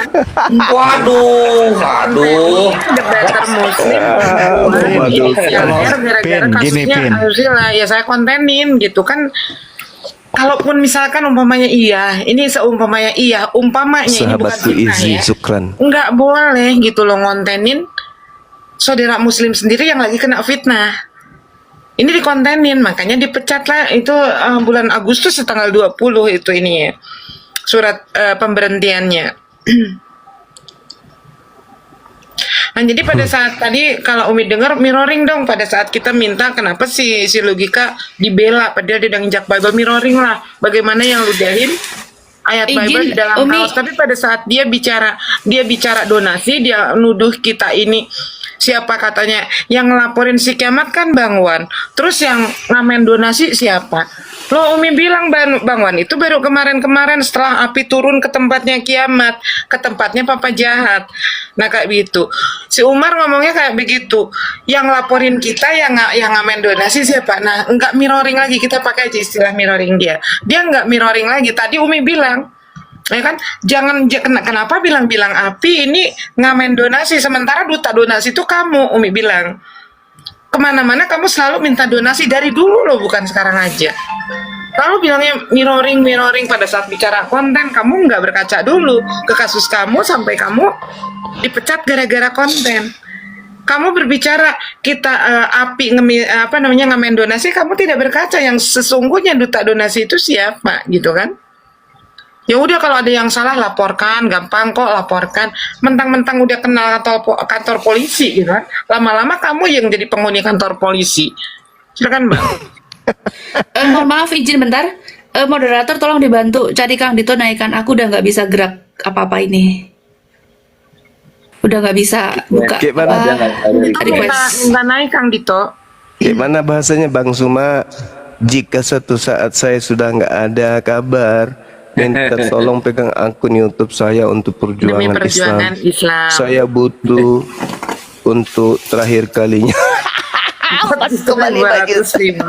Waduh.
Debater Muslim perempuan inisial R gara-gara
Pin, gini,
kasusnya
Pin.
asusila. Ya saya kontenin gitu kan. Kalaupun misalkan umpamanya ini seumpamanya umpamanya ini bukan
Sahabatku
fitnah
Izzy,
ya.
syukran.
Nggak boleh gitu loh ngontenin saudara Muslim sendiri yang lagi kena fitnah. Ini dikontenin, makanya dipecat lah. Itu bulan Agustus tanggal 20 itu ini ya. Surat pemberhentiannya. Nah, jadi pada saat tadi kalau Umi dengar mirroring dong pada saat kita minta kenapa si Logika dibela padahal dia udah nginjak Bible, mirroring lah. Bagaimana yang ludahin ayat Bible di dalam
Umi.
kaos, tapi pada saat dia bicara donasi, dia nuduh kita ini siapa katanya yang ngelaporin si Kiamat kan Bang Wan, terus yang ngamen donasi siapa? Lo Umi bilang Bang Wan itu baru kemarin setelah api turun ke tempatnya Kiamat, ke tempatnya Papa Jahat. Nah kayak gitu si Umar ngomongnya kayak begitu, yang laporin kita yang ngamen donasi siapa? Nah enggak mirroring lagi, kita pakai aja istilah mirroring dia enggak mirroring lagi. Tadi Umi bilang ya kan, kenapa bilang api ini ngamen donasi, sementara duta donasi itu kamu. Umi bilang kemana-mana kamu selalu minta donasi dari dulu loh, bukan sekarang aja. Kalau bilangnya mirroring pada saat bicara konten, kamu nggak berkaca dulu ke kasus kamu sampai kamu dipecat gara-gara konten. Kamu berbicara kita ngamen donasi, kamu tidak berkaca yang sesungguhnya duta donasi itu siapa gitu kan. Ya udah kalau ada yang salah laporkan, gampang kok laporkan. Mentang-mentang udah kenal kantor polisi gitu kan. Lama-lama kamu yang jadi penghuni kantor polisi. Silakan Mbak.
Mohon maaf izin bentar. Moderator tolong dibantu cari Kang Dito naikkan. Aku udah nggak bisa gerak apa-apa ini. Udah nggak bisa buka.
Gimana?
Request.
Nggak naik Kang Dito.
Gimana bahasanya Bang Suma? Jika suatu saat saya sudah nggak ada kabar, minta tolong pegang akun YouTube saya untuk
Demi
perjuangan
perjuangan Islam.
Saya butuh untuk terakhir kalinya. Kembali lagi.
200.000.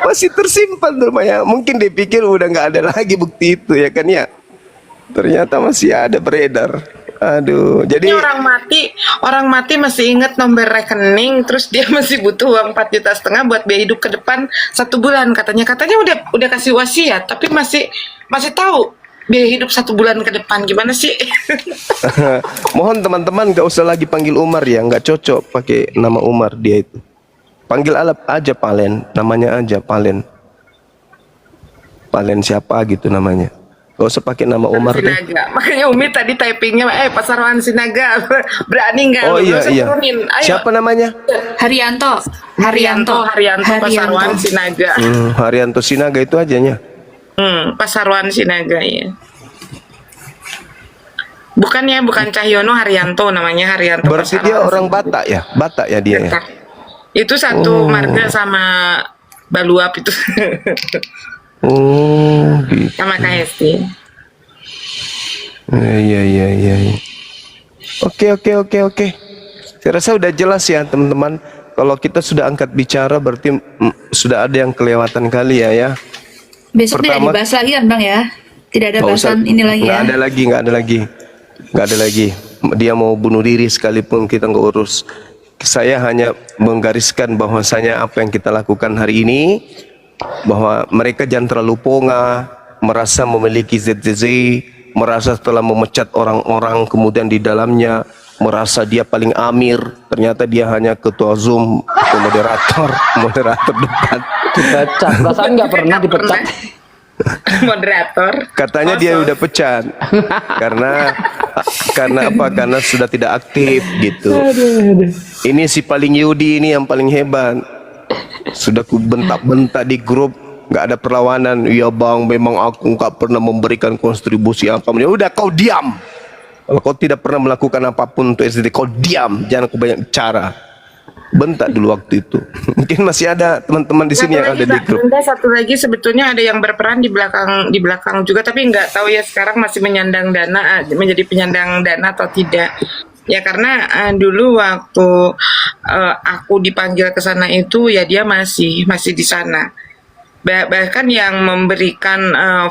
Masih tersimpan tuh ya. Mungkin dia pikir udah nggak ada lagi bukti itu ya kan ya. Ternyata masih ada beredar. Aduh,
Jadi
jadi
orang mati masih ingat nomor rekening, terus dia masih butuh uang 4,5 juta buat biaya hidup ke depan 1 bulan katanya udah kasih wasiat, tapi masih tahu biaya hidup 1 bulan ke depan gimana sih?
Mohon teman-teman gak usah lagi panggil Umar ya, nggak cocok pakai nama Umar dia itu. Panggil Alap aja Palen, namanya aja Palen. Palen siapa gitu namanya. Gak usah pakai nama Umar deh.
Sinaga. Makanya Umi tadi typingnya, Pasarwan Sinaga. Berani nggak?
Oh
lu?
iya
Saya
iya.
turunin. Ayo.
Siapa namanya?
Haryanto.
Haryanto Pasarwan Sinaga.
Haryanto Sinaga itu ajanya.
Pasarwan Sinaga ya. Bukan Cahyono Haryanto namanya, Haryanto
Berarti dia
Pasarwan
orang
Sinaga.
Batak ya? Batak ya dia ya?
Batak. Itu satu marga sama Baluap itu.
Oh gitu.
Sama KST.
Iya. Oke. Saya rasa udah jelas ya teman-teman. Kalau kita sudah angkat bicara berarti sudah ada yang kelewatan kali ya.
Besok tidak
Pertama-
dibahas lagi kan Bang ya? Tidak ada
Nggak usah-
bahasan ini lagi
nggak
ya?
ada lagi. Dia mau bunuh diri sekalipun kita nggak urus. Saya hanya menggariskan bahwasanya apa yang kita lakukan hari ini, bahwa mereka jangan terlalu ponga, merasa memiliki ZZZ, merasa telah memecat orang-orang, kemudian di dalamnya merasa dia paling amir, ternyata dia hanya ketua Zoom, moderator depan.
Dipecat, perasaan nggak pernah dipecat.
Moderator.
Katanya dia udah pecat karena apa? Karena sudah tidak aktif gitu. Ini si paling Yudi ini yang paling hebat. Sudah ku bentak-bentak di grup, nggak ada perlawanan. Ya bang, memang aku nggak pernah memberikan kontribusi apa. Ya udah kau diam. Kalau kau tidak pernah melakukan apapun untuk SDT, kau diam. Jangan kau banyak bicara. Bentak dulu waktu itu. Mungkin masih ada teman-teman di sini yang ada di grup.
Satu lagi sebetulnya ada yang berperan di belakang juga, tapi nggak tahu ya sekarang masih menyandang dana, menjadi penyandang dana atau tidak. Ya karena dulu waktu aku dipanggil ke sana itu ya dia masih di sana. Bahkan yang memberikan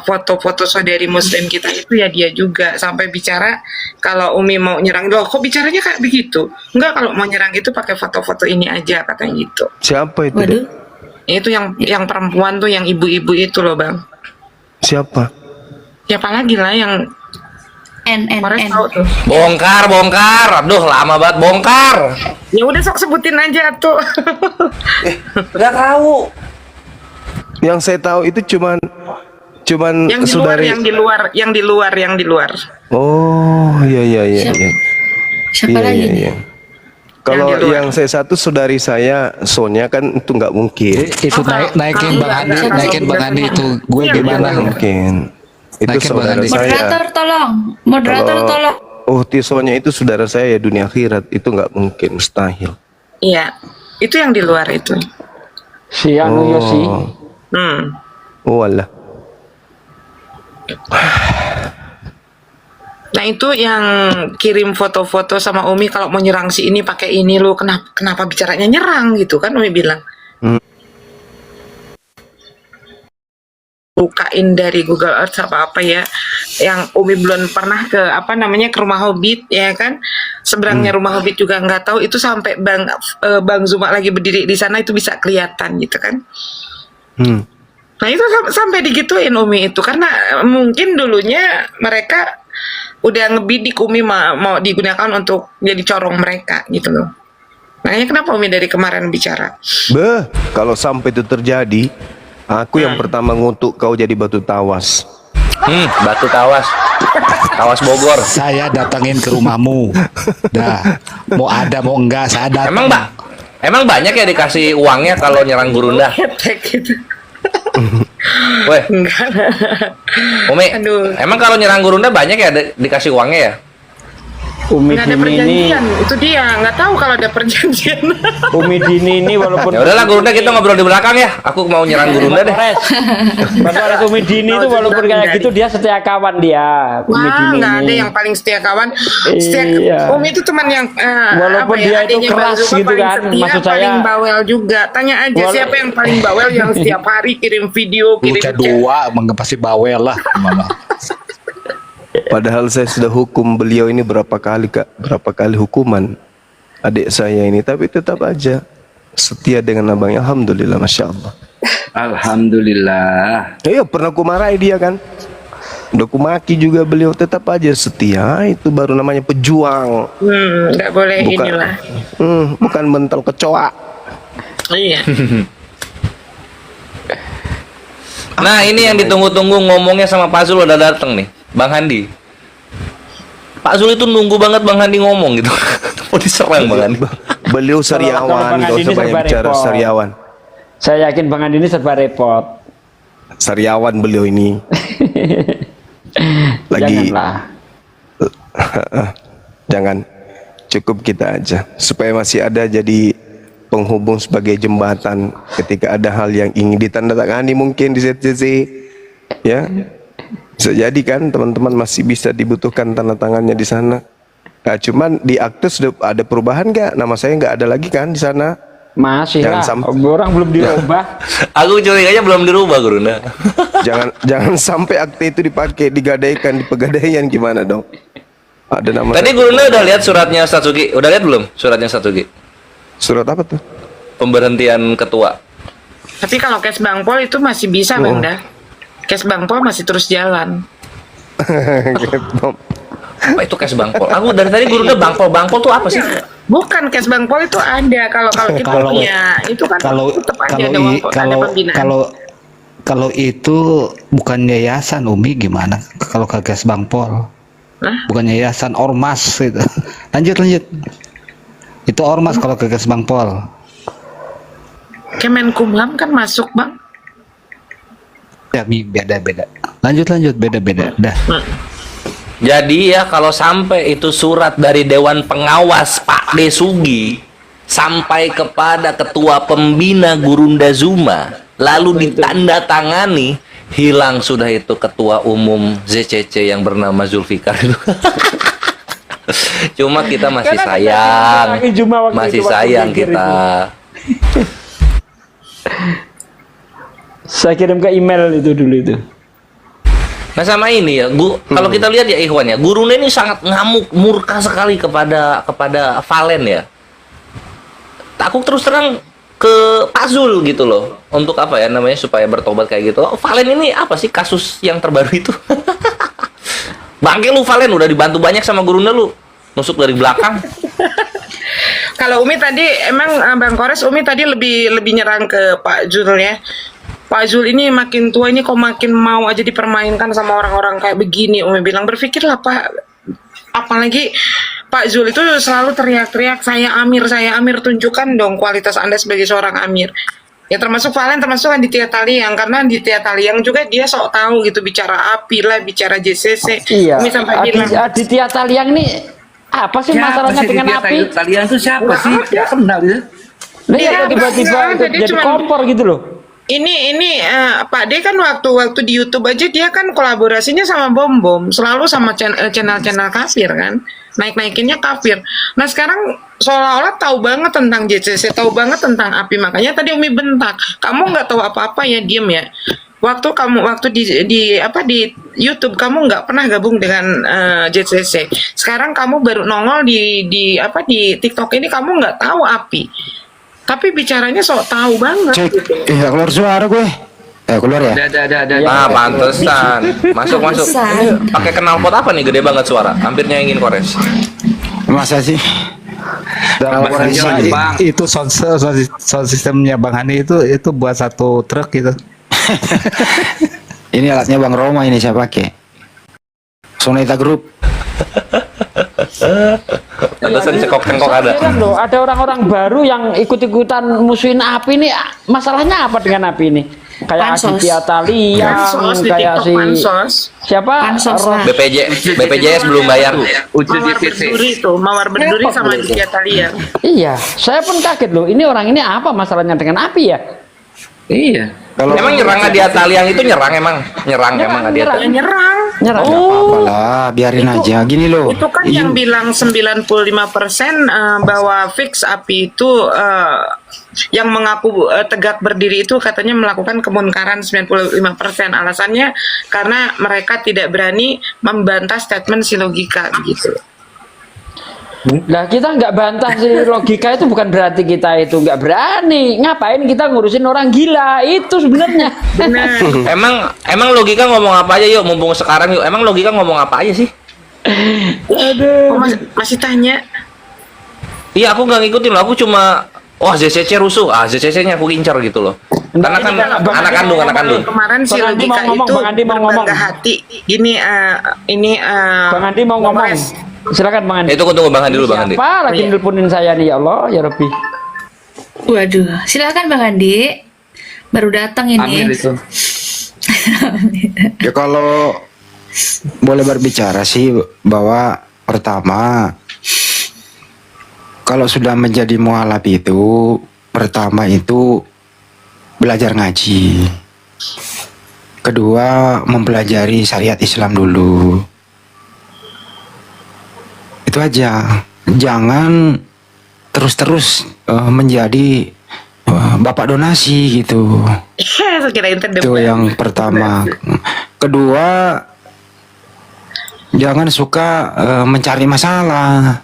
foto-foto saudari muslim kita itu ya dia juga, sampai bicara kalau Umi mau nyerang, loh kok bicaranya kayak begitu? Enggak, kalau mau nyerang itu pakai foto-foto ini aja katanya gitu.
Siapa itu? Dek?
Waduh.
Itu yang perempuan tuh, yang ibu-ibu itu loh bang.
Siapa?
Siapa lagi lah yang Forest tahu tuh.
Bongkar. Aduh, lama banget bongkar.
Ya udah sok sebutin aja tuh.
Udah tahu.
Yang saya tahu itu cuman
yang di luar,
saudari.
yang di luar.
Oh iya.
Siapa lagi nih?
Iya. Kalau
Yang di luar.
yang saya satu saudari saya Sonya kan itu nggak mungkin.
Itu naikin Bang Andi itu gue gimana?
Nggak mungkin. Itu
Naikin
saudara
Bang Andi.
saya.
Moderator tolong.
Oh Sonya itu saudara saya ya, dunia akhirat itu nggak mungkin, mustahil.
Iya, itu yang di luar itu.
Si Anu Yosi.
Oh alah.
Nah itu yang kirim foto-foto sama Umi kalau mau nyerang si ini pakai ini, lu kenapa bicaranya nyerang gitu kan Umi bilang. Bukain dari Google Earth apa ya, yang Umi belum pernah ke ke rumah Hobbit ya kan, seberangnya rumah Hobbit juga nggak tahu, itu sampai Bang Zuma lagi berdiri di sana itu bisa kelihatan gitu kan. Nah itu sampai digituin Umi itu karena mungkin dulunya mereka udah ngebidik Umi mau digunakan untuk jadi corong mereka gitu loh. Makanya kenapa Umi dari kemarin bicara?
Kalau sampai itu terjadi, aku yang pertama ngutuk kau jadi batu tawas.
Batu tawas. Tawas Bogor.
Saya datangin ke rumahmu. Dah, mau ada mau enggak saya datang.
Emang banyak ya dikasih uangnya kalau nyerang Gurunda?
Ketek gitu.
Weh,
Enggak.
Umi,
Aduh.
emang kalau nyerang Gurunda banyak ya dikasih uangnya ya?
Umi
Nggak ada
Dini ini,
perjanjian, itu dia nggak tahu kalau ada perjanjian.
Umi Dini ini walaupun
Ya udahlah Gurunda, kita ngobrol di belakang ya. Aku mau nyerang Gurunda deh.
Mas Polres Umi Dini itu walaupun kayak gitu dia setia kawan dia. Umi
Wah,
Dini
nggak ada
ini.
yang paling setia kawan.
Iya.
Umi itu teman yang
Walaupun dia itu
adiknya
keras
Bang Zuma
gitu
paling
kan,
setia,
maksud saya-
paling bawel juga. Tanya aja siapa yang paling bawel yang setiap hari kirim video, kirim
Bocah
chat.
dua, emang pasti bawel lah. Mama.
Padahal saya sudah hukum beliau ini berapa kali hukuman adik saya ini, tapi tetap aja setia dengan abangnya. Alhamdulillah, masya Allah.
Alhamdulillah.
Iya, pernah ku marahi dia kan. udah kumaki juga beliau tetap aja setia. Itu baru namanya pejuang.
Nggak boleh
Bukan,
inilah.
bukan mental kecoa.
Iya.
Nah, ini yang ditunggu-tunggu ngomongnya sama Pak Zul udah dateng nih, Bang Handi. Pak Zul itu nunggu banget Bang Handi ngomong gitu. Mau diserang Bang Handi.
Beliau sariawan,
Bang
gak
Andi
usah
ini
banyak
serba
bicara,
repot.
sariawan.
Saya yakin Bang Andi ini serba repot.
Sariawan beliau ini. Lagi
Janganlah.
jangan, cukup kita aja supaya masih ada jadi penghubung sebagai jembatan ketika ada hal yang ingin ditandatangani mungkin di ZCC, ya bisa jadi kan teman-teman masih bisa dibutuhkan tanda tangannya di sana. Nah, cuman di akte sudah ada perubahan nggak? Nama saya nggak ada lagi kan di sana.
Masih lah.
Jangan
Orang belum dirubah.
Aku curiganya belum dirubah, Gurunda.
jangan sampai akte itu dipakai, digadaikan di pegadaian, gimana dong? Ada nama.
Tadi Gurunda udah lihat suratnya Satsuki? Udah lihat belum suratnya Satsuki?
Surat apa tuh?
Pemberhentian ketua.
Tapi kalau case Bang Pol itu masih bisa, Bang Dah. Case Bang Pol masih terus jalan.
Apa itu cash Bang Pol? Aku dari tadi Gurunda Bang Pol tuh apa sih?
Bukan case Bang Pol itu ada. Kalau kita punya itu kan tetap aja ada Bang Pol, ada pembinaan.
Kalau itu bukan yayasan Umi gimana? Kalau kagas Bang Pol, bukan yayasan, ormas itu. Lanjut. Itu ormas kalau kagas Bang Pol.
Kemenkumham kan masuk, Bang.
Ya, beda. Lanjut, beda. Dah.
Jadi ya kalau sampai itu surat dari Dewan Pengawas Pak Desugi sampai kepada Ketua Pembina Gurunda Zuma lalu ditandatangani, hilang sudah itu Ketua Umum ZCC yang bernama Zulfikar itu. Cuma kita masih sayang, masih sayang kita.
Saya kirim ke email itu dulu itu.
Nah sama ini ya, kalau kita lihat ya Ikhwan ya, Gurunda ini sangat ngamuk, murka sekali kepada Valen ya. Aku terus terang ke Pak Zul gitu loh, untuk apa ya namanya supaya bertobat kayak gitu. Oh, Valen ini apa sih kasus yang terbaru itu? Bangke lu Valen, udah dibantu banyak sama Gurunda lu, nusuk dari belakang.
Kalau Umi tadi emang Bang Kores, Umi tadi lebih nyerang ke Pak Zul ya. Pak Zul ini makin tua ini kok makin mau aja dipermainkan sama orang-orang kayak begini. Umi bilang berpikirlah Pak. Apalagi Pak Zul itu selalu teriak-teriak saya Amir, tunjukkan dong kualitas Anda sebagai seorang Amir. Ya termasuk Valen, termasuk Aditya Taliang, karena Aditya Taliang juga dia sok tahu gitu bicara api lah, bicara JCC.
Iya.
Umi sampai bilang
Aditya Taliang nih apa sih masalahnya dengan api?
Talian itu siapa sih? Dia kenal ya.
Dia tiba-tiba jadi kompor gitu loh.
Ini Pak D kan waktu di YouTube aja dia kan kolaborasinya sama Bom, selalu sama channel kafir kan, naikinnya kafir. Nah sekarang seolah-olah tahu banget tentang JCC, tahu banget tentang api, makanya tadi Umi bentak, kamu nggak tahu apa-apa ya, diem ya. Waktu di YouTube kamu nggak pernah gabung dengan JCC. Sekarang kamu baru nongol di TikTok ini, kamu nggak tahu api. Tapi bicaranya sok tahu banget. Gitu.
Iya, keluar suara gue. Keluar ya?
Ah, pantesan. Masuk. Pakai knalpot apa nih gede banget suara? Hampir nyaingin Kores.
Masa sih?
Itu sound systemnya Bang Hani itu buat satu truk gitu.
Ini alatnya Bang Roma ini saya pakai. Soneta Group.
Pantesan cekok-cekok ada.
Loh, ada orang-orang baru yang ikut-ikutan musuhin api nih. Masalahnya apa dengan api ini? Kayak
Pansos.
Aditya Taliang,
Pansos di
kayak
TikTok, Pansos.
siapa?
Pansos lah.
BPJS belum bayar.
Mawar berduri sama Aditya Taliang.
Iya, saya pun kaget loh. Ini orang ini apa masalahnya dengan api ya?
Iya. Emang nyerang Aditya Taliang itu nyerang emang Aditya Taliang.
Nyerang.
Apalah, biarin aja. Gini loh.
Itu kan yang bilang 95% bahwa fix api itu yang mengaku tegak berdiri itu katanya melakukan kemunkaran 95%. Alasannya karena mereka tidak berani membantah statement si logika gitu.
Lah kita nggak bantah sih, logika itu bukan berarti kita itu nggak berani. Ngapain kita ngurusin orang gila itu sebenarnya.
Emang logika ngomong apa aja yuk, mumpung sekarang yuk. Emang logika ngomong apa aja sih?
Oh, masih tanya.
Iya, aku nggak ngikutin loh. Aku cuma ZCC rusuh. ZCC-nya aku incar gitu loh. Karena kan anak kandung.
Kemarin si
Bang Andi
logika
mau ngomong,
itu
Bang Andi mau ngomong.
berbangga hati. Ini
Bang Andi mau ngomong. Silakan Bang Andi.
Itu tunggu Bang Andi dulu, Bang Andi.
Siapa lagi nelponin saya nih, ya Allah, ya Rabbi.
Waduh, silakan Bang Andi. Baru datang ini.
Ya kalau boleh berbicara sih bahwa pertama kalau sudah menjadi mualaf itu pertama itu belajar ngaji. Kedua mempelajari syariat Islam dulu. Itu aja. Jangan terus-terus menjadi bapak donasi gitu.
saya kira
Itu yang pertama. Kedua, jangan suka mencari masalah.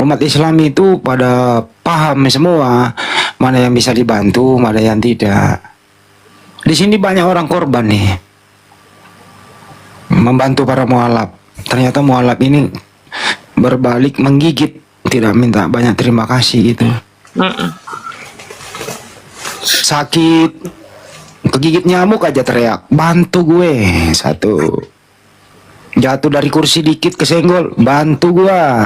Umat Islam itu pada paham semua mana yang bisa dibantu, mana yang tidak. Di sini banyak orang korban nih membantu para mualaf. Ternyata mualaf ini berbalik menggigit, tidak minta banyak terima kasih gitu. Sakit, kegigit nyamuk aja teriak, bantu gue. Satu, jatuh dari kursi dikit kesenggol, bantu gua.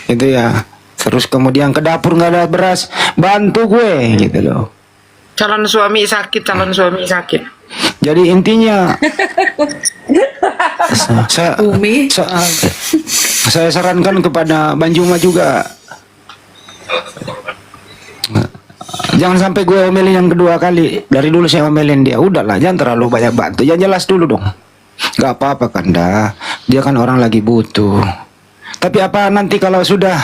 Itu ya. Terus kemudian ke dapur nggak ada beras, bantu gue gitu loh.
calon suami sakit.
Jadi intinya saya sarankan kepada Banjuma juga, jangan sampai gue omelin yang kedua kali. Dari dulu saya omelin dia, udahlah jangan terlalu banyak bantu, yang jelas dulu dong. Gak apa-apa kan dah, dia kan orang lagi butuh. Tapi apa nanti kalau sudah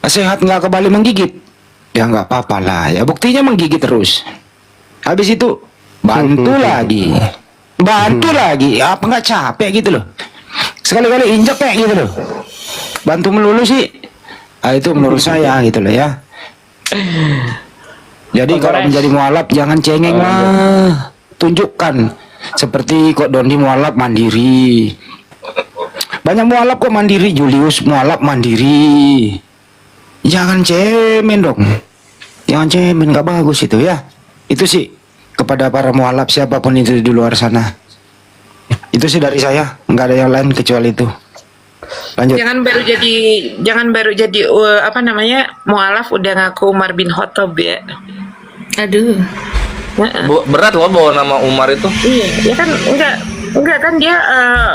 sehat nggak kembali menggigit, ya nggak apa-apa lah ya, buktinya menggigit terus. Habis itu bantu lagi, apa nggak capek gitu loh, sekali-kali injek kayak gitu loh, bantu melulu sih. Itu menurut saya gitu loh ya. Jadi kalau menjadi mualaf jangan cengeng lah, tunjukkan. Seperti kok Dondi mualaf mandiri, banyak mualaf kok mandiri, Julius mualaf mandiri. Jangan cemen dong, jangan cemen, nggak bagus itu ya. Itu sih kepada para mualaf siapapun itu di luar sana. Itu sih dari saya, nggak ada yang lain kecuali itu. Lanjut.
Jangan baru jadi mualaf udah ngaku Umar bin Khattab ya.
Aduh.
Berat loh bawa nama Umar itu.
Iya, ya kan enggak kan dia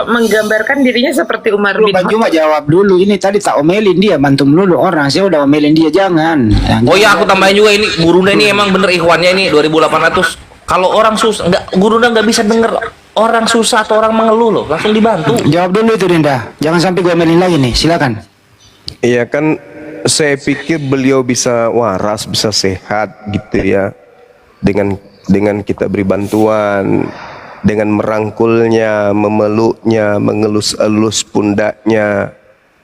menggambarkan dirinya seperti Umar bin Khattab.
Cuma jawab dulu, ini tadi tak omelin dia, bantu melulu orang, saya udah omelin dia, jangan.
Oh iya, aku tambahin juga ini gurunya ini emang bener ikhwannya ini 2800. Kalau orang susah gurunya nggak bisa denger orang susah atau orang mengeluh loh, langsung dibantu.
Jawab dulu itu Dinda, jangan sampai gue omelin lagi nih, silakan.
Iya kan, saya pikir beliau bisa waras, bisa sehat gitu ya, dengan kita beri bantuan, dengan merangkulnya, memeluknya, mengelus-elus pundaknya.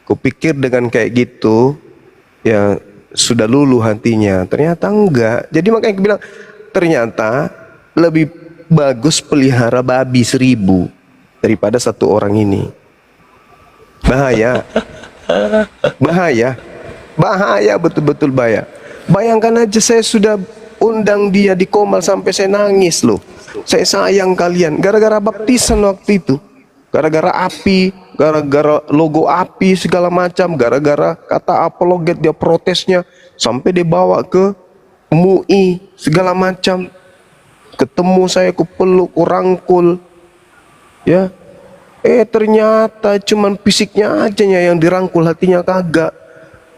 Kupikir dengan kayak gitu ya sudah luluh hatinya, ternyata enggak. Jadi makanya aku bilang ternyata lebih bagus pelihara babi 1000 daripada satu orang ini. Bahaya, bahaya, betul-betul bahaya. Bayangkan aja, saya sudah undang dia di Komal sampai saya nangis loh. Saya sayang kalian gara-gara baptisan waktu itu, gara-gara api, gara-gara logo api segala macam, gara-gara kata apologet dia protesnya sampai dibawa ke MUI segala macam. Ketemu saya, ku peluk, ku rangkul ya. Ternyata cuman fisiknya aja yang dirangkul, hatinya kagak.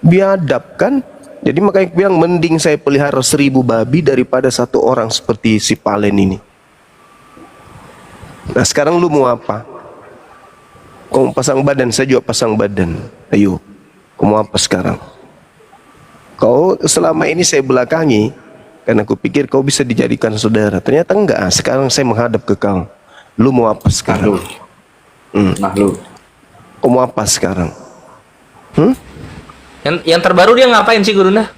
Biadab kan. Jadi makanya bilang mending saya pelihara 1000 babi daripada satu orang seperti si Palen ini. Nah sekarang lu mau apa? Kau mau pasang badan, saya juga pasang badan. Ayo, kau mau apa sekarang? Kau selama ini saya belakangi karena aku pikir kau bisa dijadikan saudara. Ternyata enggak. Sekarang saya menghadap ke kau. Lu mau apa sekarang? Kau mau apa sekarang?
Yang terbaru dia ngapain sih Gurunda?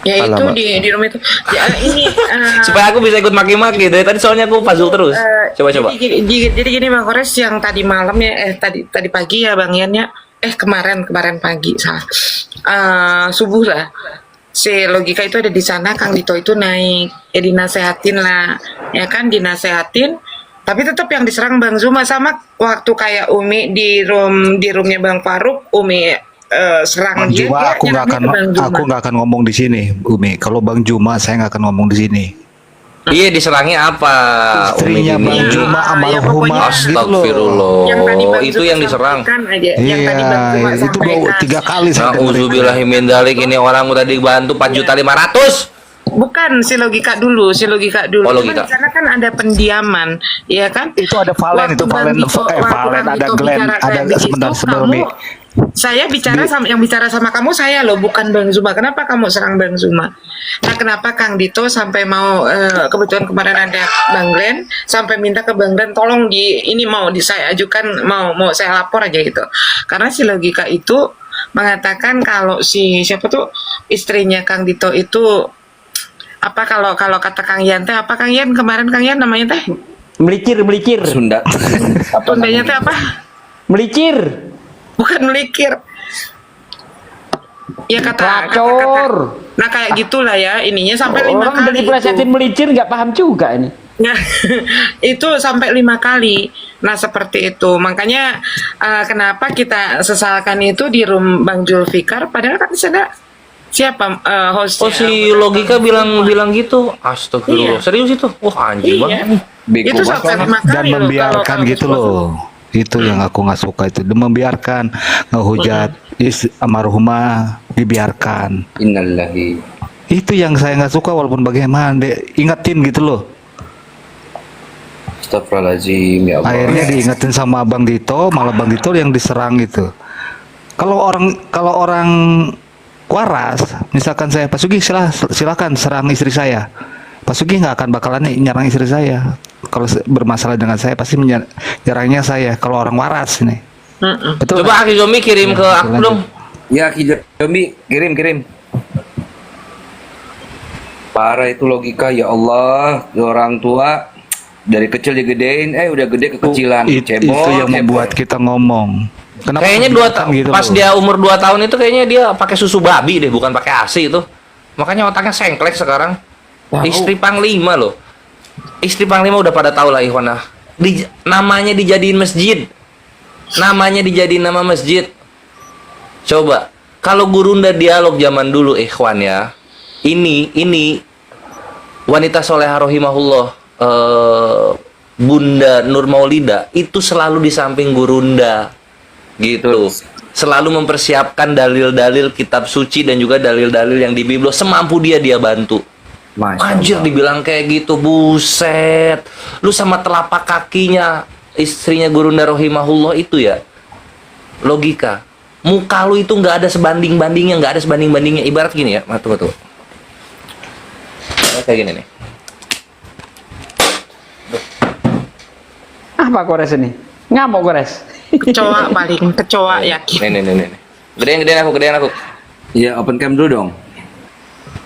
Ya itu
Alamak.
di rumah itu. Ya, ini
Supaya aku bisa ikut maki-maki dari tadi soalnya aku puzzle terus. Coba.
Jadi gini Bang Kores, yang tadi malam ya, tadi pagi ya Bang Ian ya, kemarin pagi salah, subuh lah. Si Logika itu ada di sana, Kang Dito itu naik, ya dinasehatin lah, ya kan dinasehatin. Tapi tetap yang diserang Bang Zuma, sama waktu kayak Umi di roomnya Bang Faruk, Umi serang
Bang
dia.
Juma,
dia
aku nggak akan
nyerangnya ke Bang Zuma.
aku nggak akan ngomong di sini, Umi. Kalau Bang Juma, saya nggak akan ngomong di sini.
Iya, diserangnya apa?
Istrinya
Umi
Bang
ini?
Juma
Ya,
almarhumah
pokoknya-
gitu loh.
Astagfirullah.
Yang tadi Bang
Itu
Zuma
yang diserang.
sampaikan aja, yang tadi Bang Zuma
Iya, itu
sampaikan.
3 kali saya dengerin.
Nauzubillahi min dzalik, ini orang udah dibantu 4.500.000.
Bukan si Logika dulu.
Oh,
Cuman
Logika.
di sana kan ada pendiaman, ya kan?
Itu ada Valen, itu Valen, Valen, ada Glenn, ada sebentar Mi.
Saya bicara sama yang bicara sama kamu saya loh, bukan Bang Zuma. Kenapa kamu serang Bang Zuma? Nah, kenapa Kang Dito sampai mau kebetulan kemarin ada Bang Glenn sampai minta ke Bang Glenn tolong ini mau saya ajukan, mau saya lapor aja gitu. Karena si Logika itu mengatakan kalau si siapa tuh istrinya Kang Dito itu apa, kalau kata Kang Ian teh apa, Kang Ian kemarin Kang Ian namanya teh
Melicir.
Sunda.
Sundanya teh apa?
Melicir.
Bukan melikir. Ya kata
Pelacur.
Nah kayak gitulah ya ininya sampai 5
Orang udah
kali
dipelesetin
itu.
melicir nggak paham juga ini.
Nah, itu sampai 5 kali. Nah seperti itu. Makanya kenapa kita sesalkan itu di room Bang Julfikar, padahal kan di sana siapa hostnya?
Oh, si Logika bilang gitu. Astagfirullah.
Iya.
Serius itu? Wah, anjing
Iya.
banget.
Itu sampai 5 kali
Dan
loh,
membiarkan
kalau
gitu
kamu
loh. Itu yang aku nggak suka itu. Dan membiarkan ngehujat almarhumah, dibiarkan.
Innalillahi.
Itu yang saya nggak suka, walaupun bagaimana ingetin gitu loh.
Astagfirullahaladzim, ya Allah.
Akhirnya diingetin sama Bang Dito, malah Bang Dito yang diserang gitu. Kalau orang waras, misalkan saya Pak Sugi, silakan serang istri saya. Pak Sugi nggak akan bakalan nyerang istri saya. Kalau bermasalah dengan saya pasti menyerangnya saya. Kalau orang waras ini. Betul.
Coba Aki Zomi kirim ke aku dong.
Ya, Kijomi, kirim. Parah itu Logika, ya Allah. Orang tua dari kecil digedein, udah gede kekecilan.
Itu yang membuat kita ngomong. Kenapa
Kayaknya
gitu
pas
loh?
dia umur 2 tahun itu kayaknya dia pakai susu babi deh, bukan pakai ASI itu. Makanya otaknya sengklek sekarang. Istri Panglima loh. Istri Panglima udah pada tahu lah Ikhwana. Namanya dijadiin masjid. Namanya dijadiin nama masjid. Coba kalau Gurunda dialog zaman dulu Ikhwan ya. Ini wanita soleha rohimahullah, Bunda Nur Maulida itu selalu di samping Gurunda gitu, selalu mempersiapkan dalil-dalil kitab suci dan juga dalil-dalil yang di Biblo, semampu dia bantu. Anjir, dibilang kayak gitu, buset, lu sama telapak kakinya istrinya Gurunda rohimahullah itu ya, Logika, muka lu itu nggak ada sebanding-bandingnya, ibarat gini ya, tuh kayak gini nih.
Apa Kores ini? Ngamuk Kores.
Kecoa paling, kecoa yakin.
Nih. Gedein aku.
Ya, open cam dulu dong.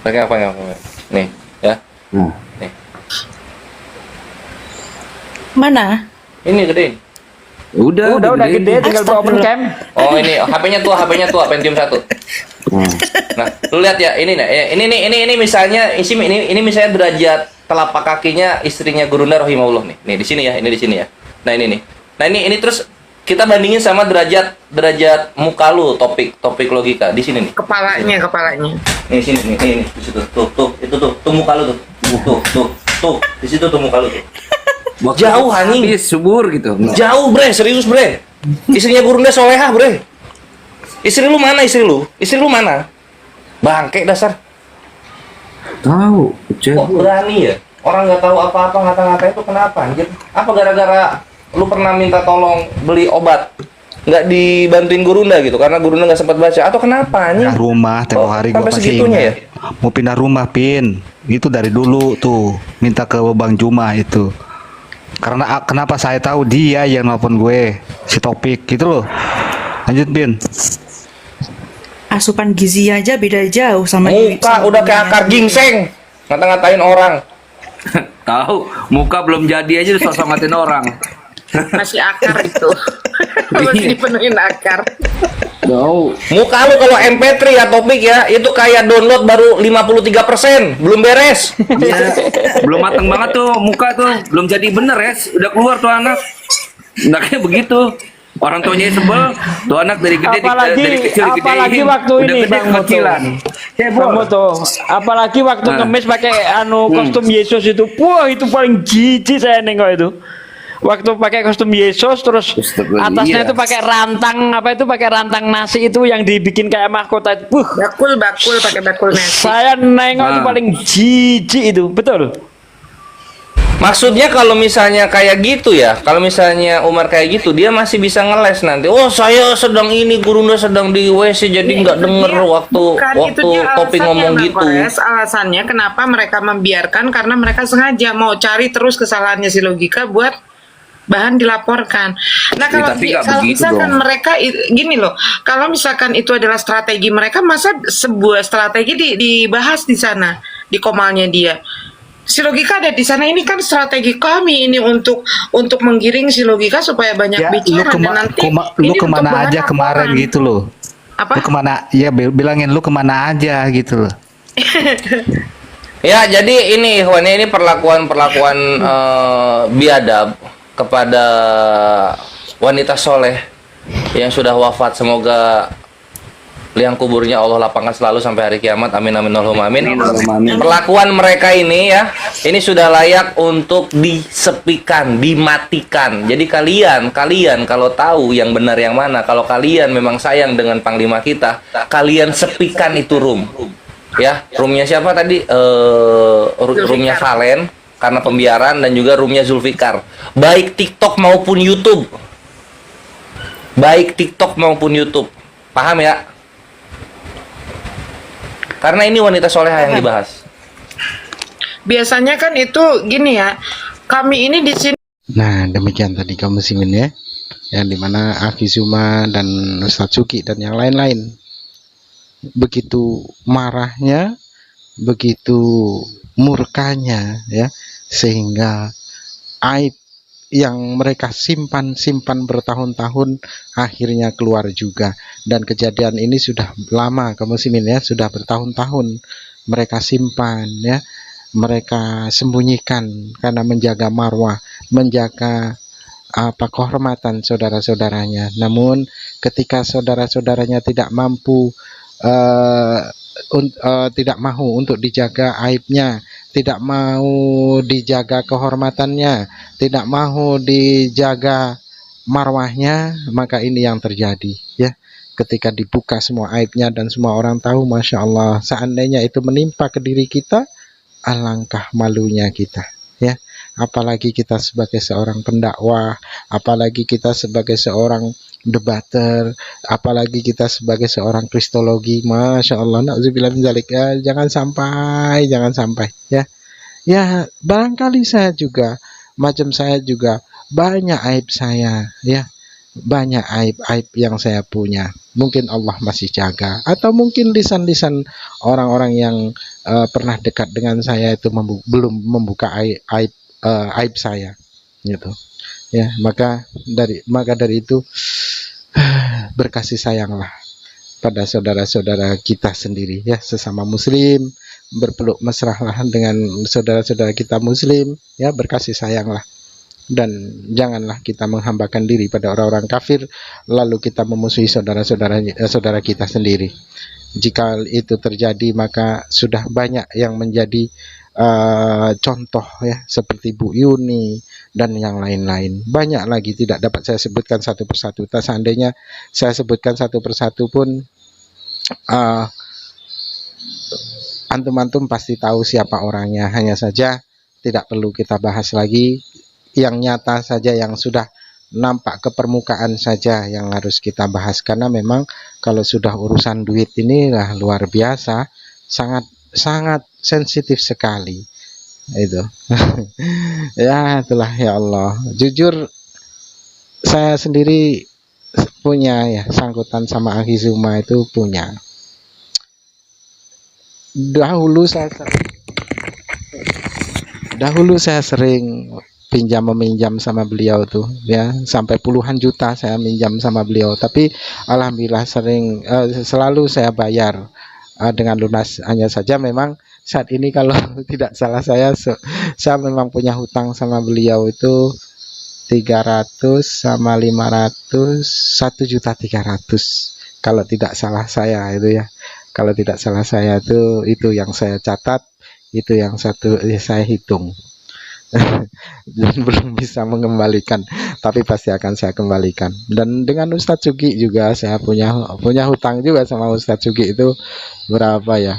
Pakai apa? Nih, ya. Nih.
Mana?
Ini gedein.
Udah
gede, tinggal buat open cam.
Oh, ini HP-nya tua, Pentium 1. Nah, lu lihat ya, ini misalnya ini misalnya derajat telapak kakinya istrinya Gurunda rohimahullah nih. Nih di sini ya. Nah, ini nih. Nah, ini terus kita bandingin sama derajat muka lu, topik Logika di sini nih.
Kepalanya.
Nih sini nih, di situ. Tuh muka lu tuh. Tuh. Di situ tuh muka lu tuh. Jauh anjing.
Habis subur gitu.
Jauh, Bre, serius, Bre. Istrinya Gurunda solehah, Bre. Istri lu mana? Istri lu mana? Bangke dasar.
Tahu,
Kok berani ya? Orang nggak tahu apa-apa ngata-ngata itu kenapa anjir? Apa gara-gara lu pernah minta tolong beli obat? Nggak dibantuin Gurunda gitu karena Gurunda nggak sempat baca atau kenapa anjir?
Pindah rumah tempo hari
sampai
gua masih
segitunya
ingat. Mau pindah rumah, Pin. Itu dari dulu tuh minta ke Bang Juma itu. Karena kenapa saya tahu dia yang nelpon gue, si Topik gitu loh. Lanjut Bin.
Asupan gizi aja beda jauh sama
Muka udah kayak akar gingseng, ngata-ngatain orang.
Tahu, muka belum jadi aja udah sosok ngatain orang.
Masih akar itu. Masih dipenuhin akar.
Tahu.
Muka lu kalau MP3 ya topik ya, itu kayak download baru 53%, belum beres.
Iya, belum matang banget tuh muka tuh, belum jadi bener ya. Udah keluar tuh anak. Nah kayak begitu. Orang tuanya sebel, tuh anak dari gede dari kecil
apalagi
digedein,
waktu
udah
ini
gede
Bang Moto.
kecilan.
Bang Moto, apalagi waktu
Nah.
ngemis pakai kostum Yesus itu, wah itu paling jijik saya nengok itu. Waktu pakai kostum Yesus terus
Astagfirullah,
atasnya
iya.
itu pakai rantang pakai rantang nasi itu yang dibikin kayak mahkota itu.
Bakul pakai bakul nasi.
Saya nengok itu
Nah.
paling jijik itu, betul.
Maksudnya kalau misalnya kayak gitu ya, kalau misalnya Umar kayak gitu, dia masih bisa ngeles nanti. Oh saya sedang ini, Gurunda sedang di WC jadi nggak denger waktu
Bukan, itu dia
topik
alasannya,
ngomong
Bang
gitu.
Kores. Alasannya kenapa mereka membiarkan, karena mereka sengaja mau cari terus kesalahannya si Logika buat bahan dilaporkan. Nah kalau
tapi nggak
kalau
begitu
misalkan
dong.
mereka gini loh, kalau misalkan itu adalah strategi mereka, masa sebuah strategi dibahas di sana di komalnya dia. Si Logika ada di sana, ini kan strategi kami ini untuk menggiring si Logika supaya banyak
Ya,
bicara dan nanti
lu
ini untuk
kemana
bahan
aja kemarin
laporan.
gitu loh.
Apa?
Lu kemana? Ya bilangin lu kemana aja gitu loh.
Ya jadi ini Ikhwan, ini perlakuan biadab kepada wanita soleh yang sudah wafat. Semoga liang kuburnya Allah lapangkan selalu sampai hari kiamat. Amin amin Allahumma amin. Perlakuan mereka ini ya, ini sudah layak untuk disepikan, dimatikan. Jadi kalian kalau tahu yang benar yang mana, kalau kalian memang sayang dengan panglima kita, kalian sepikan itu room. Ya, roomnya siapa tadi? Roomnya Valen karena pembiaran, dan juga roomnya Zulfikar. Baik TikTok maupun YouTube. Paham ya? Karena ini wanita soleha yang dibahas.
Biasanya kan itu gini ya, kami ini di sini.
Nah, demikian tadi kaum muslimin ya, yang dimana Aki Zuma dan Ustadz Suki dan yang lain-lain begitu marahnya, begitu murkanya ya, sehingga aib yang mereka simpan bertahun-tahun akhirnya keluar juga. Dan kejadian ini sudah lama kaum muslimin ya, sudah bertahun-tahun mereka simpan ya, mereka sembunyikan karena menjaga marwah, menjaga kehormatan saudara-saudaranya. Namun ketika saudara-saudaranya tidak mampu, tidak mau untuk dijaga aibnya, tidak mau dijaga kehormatannya, tidak mau dijaga marwahnya, maka ini yang terjadi ya. Ketika dibuka semua aibnya dan semua orang tahu, Masya Allah, seandainya itu menimpa ke diri kita, alangkah malunya kita ya. Apalagi kita sebagai seorang pendakwah, apalagi kita sebagai seorang debater, apalagi kita sebagai seorang kristologi. Masya Allah, na'udzubillah min dzalik ya. Jangan sampai ya. Barangkali saya juga, macam saya juga, banyak aib saya ya, banyak aib yang saya punya. Mungkin Allah masih jaga, atau mungkin lisan-lisan orang-orang yang pernah dekat dengan saya itu belum membuka aib saya gitu ya. Maka dari itu berkasih sayanglah pada saudara-saudara kita sendiri ya, sesama muslim, berpeluk mesrahlah dengan saudara-saudara kita muslim ya, berkasih sayanglah. Dan janganlah kita menghambakan diri pada orang-orang kafir lalu kita memusuhi saudara kita sendiri. Jika itu terjadi, maka sudah banyak yang menjadi contoh ya, seperti Bu Yuni dan yang lain-lain. Banyak lagi, tidak dapat saya sebutkan satu persatu. Seandainya saya sebutkan satu persatu pun antum-antum pasti tahu siapa orangnya. Hanya saja tidak perlu kita bahas lagi. Yang nyata saja, yang sudah nampak ke permukaan saja yang harus kita bahas. Karena memang kalau sudah urusan duit ini lah luar biasa, sangat sensitif sekali itu. Ya itulah ya Allah. Jujur saya sendiri punya ya sangkutan sama Akizuma itu punya. Dahulu saya sering pinjam meminjam sama beliau tuh ya, sampai puluhan juta saya minjam sama beliau, tapi alhamdulillah selalu saya bayar dengan lunas. Hanya saja memang saat ini kalau tidak salah saya memang punya hutang sama beliau itu 300 sama 500, 1.300.000 kalau tidak salah saya itu ya. Kalau tidak salah saya itu yang saya catat, itu yang saya hitung. Dan belum bisa mengembalikan, tapi pasti akan saya kembalikan. Dan dengan Ustadz Sugi juga saya punya hutang juga sama Ustadz Sugi itu berapa ya,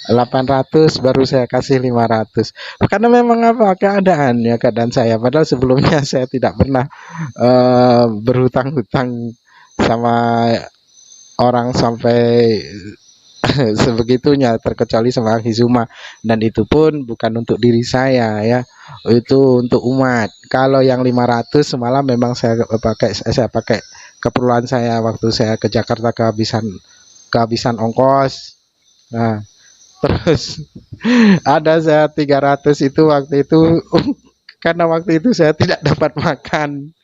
800 baru saya kasih 500, karena memang keadaan saya, padahal sebelumnya saya tidak pernah berhutang-hutang sama orang sampai sebegitunya, terkecuali sama Akizuma, dan itu pun bukan untuk diri saya ya, itu untuk umat. Kalau yang 500 semalam memang saya pakai keperluan saya waktu saya ke Jakarta, kehabisan ongkos. Nah terus ada saya 300 itu waktu itu karena waktu itu saya tidak dapat makan.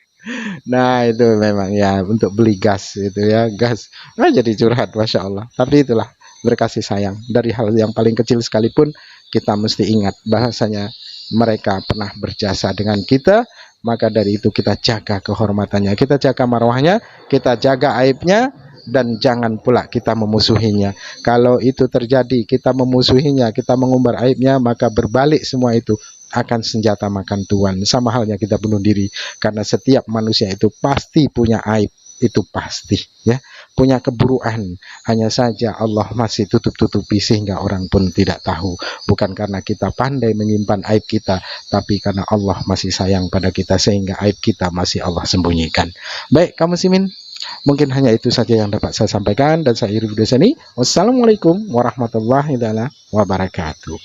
Nah itu memang ya untuk beli gas itu ya, gas. Nah jadi curhat, Masya Allah. Tapi itulah berkasih sayang. Dari hal yang paling kecil sekalipun kita mesti ingat bahasanya mereka pernah berjasa dengan kita, maka dari itu kita jaga kehormatannya, kita jaga marwahnya, kita jaga aibnya, dan jangan pula kita memusuhinya. Kalau itu terjadi, kita memusuhinya, kita mengumbar aibnya, maka berbalik semua itu akan senjata makan tuan. Sama halnya kita bunuh diri, karena setiap manusia itu pasti punya aib, itu pasti ya, punya keburukan. Hanya saja Allah masih tutup-tutupi sehingga orang pun tidak tahu. Bukan karena kita pandai menyimpan aib kita, tapi karena Allah masih sayang pada kita sehingga aib kita masih Allah sembunyikan. Baik kaum muslimin, mungkin hanya itu saja yang dapat saya sampaikan, dan saya akhiri video ini. Wassalamualaikum warahmatullahi wabarakatuh.